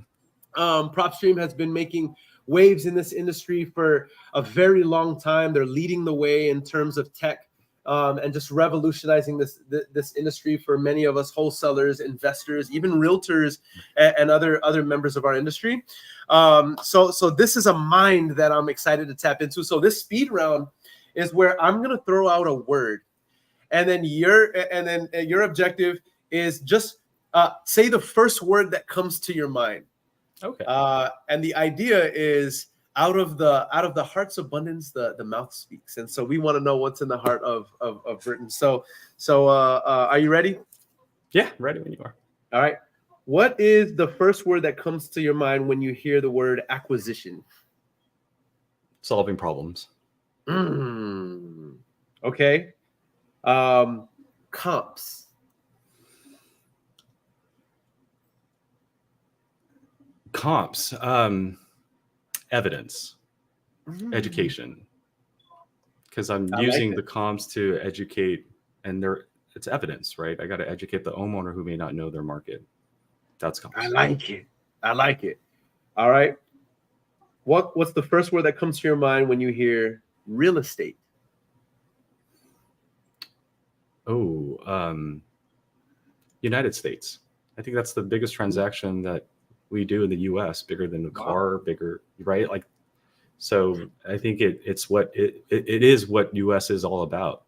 Propstream has been making waves in this industry for a very long time. They're leading the way in terms of tech and just revolutionizing this industry for many of us wholesalers, investors, even realtors, and other members of our industry. So this is a mind that I'm excited to tap into. So this speed round is where I'm going to throw out a word, and then your objective is just say the first word that comes to your mind. Okay. And the idea is out of the heart's abundance, the mouth speaks. And so we want to know what's in the heart of Burton. So are you ready? Yeah, ready when you are. All right. What is the first word that comes to your mind when you hear the word acquisition? Solving problems. Okay. Comps. Comps, evidence, education, because I'm using the comps to educate, and it's evidence, right? I got to educate the homeowner who may not know their market. That's comps. I like it. All right. What's the first word that comes to your mind when you hear real estate? United States. I think that's the biggest transaction that we do in the U.S., bigger than a car, bigger, right? Like, so I think it is what U.S. is all about.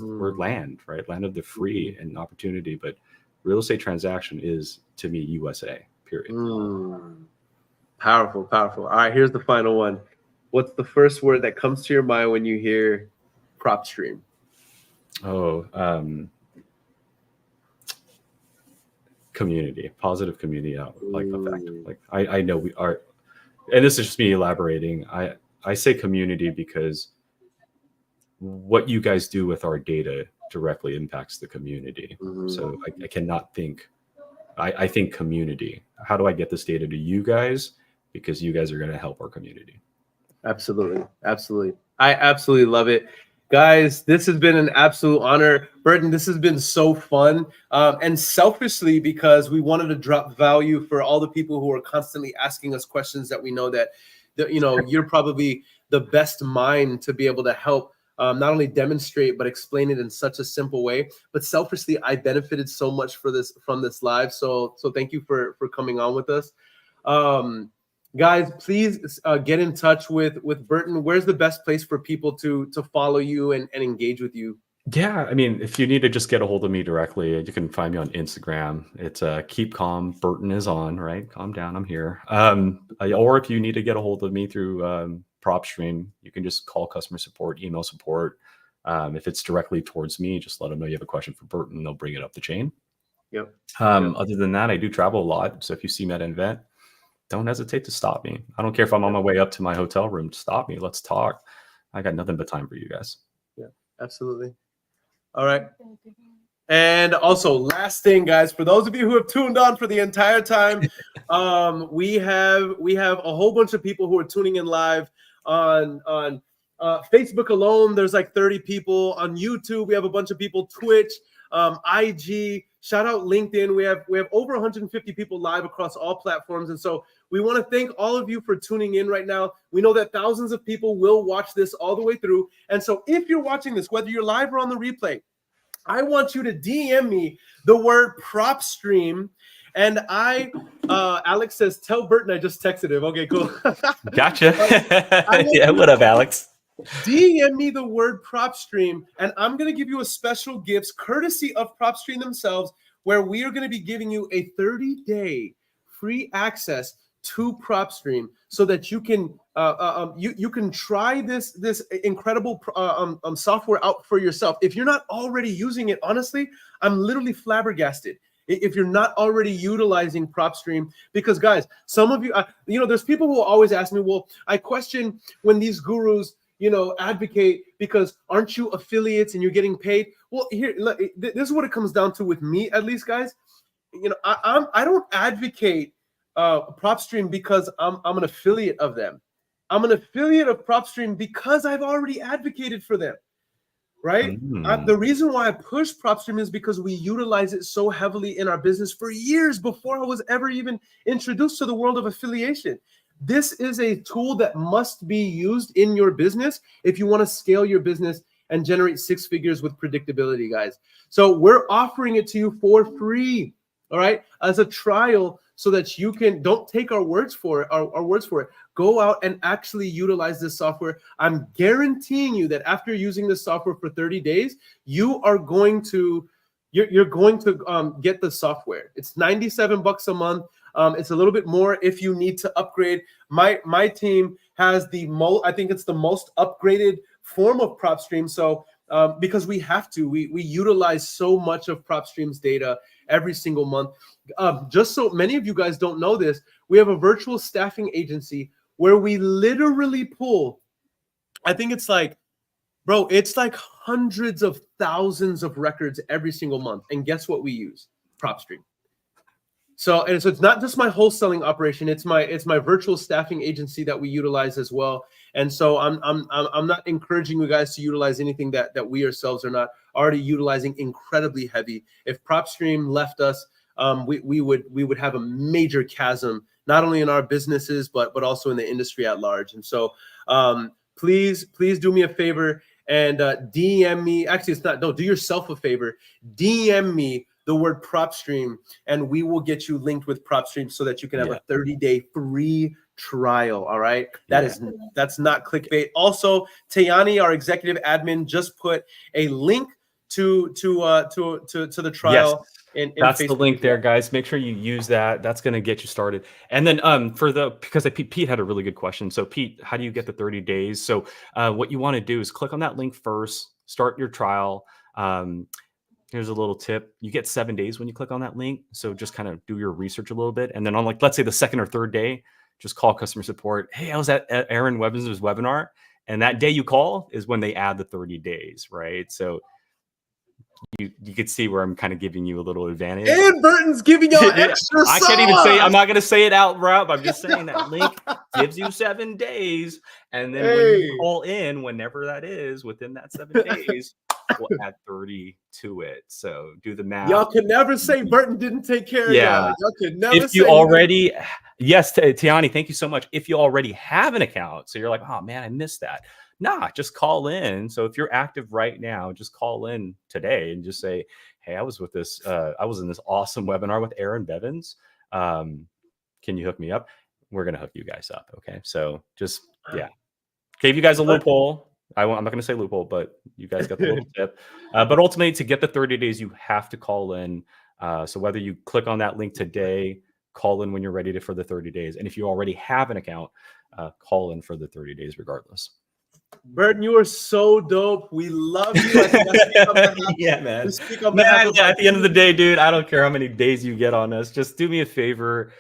We're land, right? Land of the free and opportunity, but real estate transaction is, to me, USA, period. Powerful. All right, here's the final one. What's the first word that comes to your mind when you hear Propstream? Community, positive community effect. Like I know we are, and this is just me elaborating. I say community because what you guys do with our data directly impacts the community. Mhm. So I cannot think, I think community. How do I get this data to you guys? Because you guys are going to help our community. Absolutely. Absolutely. I absolutely love it. Guys, this has been an absolute honor. Burton, this has been so fun. And selfishly, because we wanted to drop value for all the people who are constantly asking us questions that we know that you know, you're probably the best mind to be able to help not only demonstrate, but explain it in such a simple way. But selfishly, I benefited so much from this live. So thank you for coming on with us. Guys, please get in touch with Burton. Where's the best place for people to follow you and engage with you? Yeah, I mean, if you need to just get a hold of me directly, you can find me on Instagram. It's keep calm. Burton is on, right? Calm down. I'm here. Or if you need to get a hold of me through Propstream, you can just call customer support, email support. If it's directly towards me, just let them know you have a question for Burton. They'll bring it up the chain. Yep. Other than that, I do travel a lot. So if you see me at an event, don't hesitate to stop me. I don't care if I'm on my way up to my hotel room. Stop me. Let's talk. I got nothing but time for you guys. Yeah, absolutely. All right. And also, last thing, guys, for those of you who have tuned on for the entire time, we have a whole bunch of people who are tuning in live on Facebook alone. There's like 30 people on YouTube. We have a bunch of people, Twitch, IG. Shout out LinkedIn. We have over 150 people live across all platforms, and so we want to thank all of you for tuning in right now. We know that thousands of people will watch this all the way through, and so if you're watching this, whether you're live or on the replay, I want you to DM me the word Propstream, and Alex says, tell Burton I just texted him. Okay, cool. Gotcha. Yeah, what up, Alex? DM me the word Propstream, and I'm going to give you a special gift courtesy of Propstream themselves, where we are going to be giving you a 30-day free access to Propstream so that you can you can try this incredible software out for yourself. If you're not already using it, honestly, I'm literally flabbergasted if you're not already utilizing Propstream, because guys, some of you, you know, there's people who always ask me, well, I question when these gurus, you know, advocate because aren't you affiliates and you're getting paid? Well, here, look, this is what it comes down to with me, at least, guys. You know, I don't advocate Propstream because I'm an affiliate of them. I'm an affiliate of Propstream because I've already advocated for them, right? The reason why I push Propstream is because we utilize it so heavily in our business for years before I was ever even introduced to the world of affiliation. This is a tool that must be used in your business if you want to scale your business and generate 6 figures with predictability, guys. So we're offering it to you for free, all right, as a trial, so that you can, don't take our words for it, our words for it. Go out and actually utilize this software. I'm guaranteeing you that after using this software for 30 days, you are going to, you're going to get the software. It's $97 a month. It's a little bit more if you need to upgrade. My team has I think it's the most upgraded form of Propstream. So because we have to, we utilize so much of Propstream's data every single month. Just so many of you guys don't know this, we have a virtual staffing agency where we literally pull, I think it's like, bro, it's like hundreds of thousands of records every single month. And guess what we use? Propstream. So it's not just my wholesaling operation, it's my virtual staffing agency that we utilize as well. And so I'm not encouraging you guys to utilize anything that we ourselves are not already utilizing incredibly heavy. If Propstream left us, we would have a major chasm, not only in our businesses, but also in the industry at large. And so please do me a favor and DM me. Actually, it's not, no, do yourself a favor. DM me the word Propstream, and we will get you linked with Propstream so that you can have a 30-day free trial. All right. That's not clickbait. Also, Tayani, our executive admin, just put a link to the trial. Yes. That's the link there, guys. Make sure you use that. That's going to get you started. And then because Pete had a really good question. So Pete, how do you get the 30 days? So what you want to do is click on that link first, start your trial. Here's a little tip. You get 7 days when you click on that link. So just kind of do your research a little bit. And then on, like, let's say the second or third day, just call customer support. Hey, I was at Aaron Webbins' webinar And that day you call is when they add the 30 days, right? So you could see where I'm kind of giving you a little advantage. And Burton's giving y'all extra I can't even say, I'm not going to say it out loud, but I'm just saying that link gives you 7 days. And then when you call in, whenever that is, within that 7 days, we'll add 30 to it. So do the math. Y'all could never say Burton didn't take care of y'all. Y'all could never if you already, yes, Tiani, thank you so much. If you already have an account, so you're like, oh man, I missed that. Nah, just call in. So if you're active right now, just call in today and just say, hey, I was in this awesome webinar with Aaron Bevins. Can you hook me up? We're going to hook you guys up. Okay. So just, gave you guys a loophole. I'm not going to say loophole, but you guys got the little tip. But ultimately, to get the 30 days, you have to call in. So whether you click on that link today, call in when you're ready for the 30 days. And if you already have an account, call in for the 30 days regardless. Burton, you are so dope. We love you. Yeah, man. At the end of the day, dude, I don't care how many days you get on us. Just do me a favor.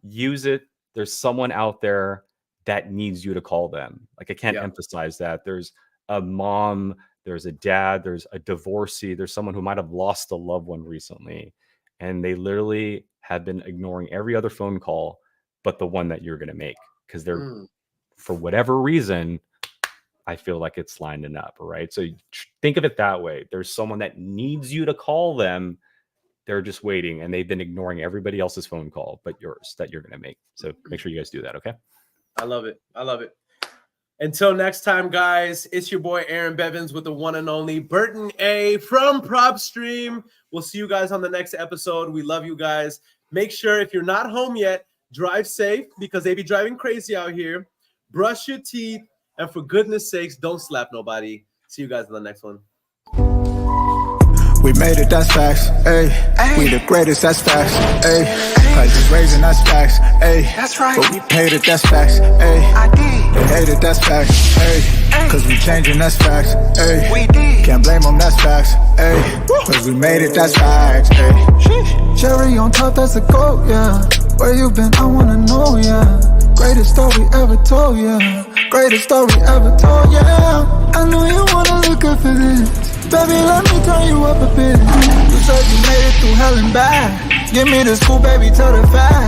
Use it. There's someone out there that needs you to call them. Like, I can't emphasize that. There's a mom, there's a dad, there's a divorcee, there's someone who might have lost a loved one recently, and they literally have been ignoring every other phone call but the one that you're going to make, because they're for whatever reason, I feel like it's lining up, right? So think of it that way. There's someone that needs you to call them. They're just waiting, and they've been ignoring everybody else's phone call but yours that you're going to make. So make sure you guys do that, okay? I love it. I love it. Until next time, guys, it's your boy Aaron Bevins with the one and only Burton A from Propstream. We'll see you guys on the next episode. We love you guys. Make sure, if you're not home yet, drive safe, because they be driving crazy out here. Brush your teeth. And for goodness sakes, don't slap nobody. See you guys in the next one. We made it, that's facts, ayy. We the greatest, that's facts, ayy. Prices raising, that's facts, ayy. That's right. But we paid it, that's facts, ayy. I did. They hate it, that's facts, ayy. Cause we changing, that's facts, ayy. We did. Can't blame them, that's facts, ayy. Cause we made it, that's facts, ayy. Cherry on top, that's a goat, yeah. Where you been, I wanna know, yeah. Greatest story ever told, yeah. Greatest story ever told, yeah. I know you wanna look up for this. Baby, let me turn you up a bit. You said you made it through hell and back. Give me the scoop, baby, tell the fact.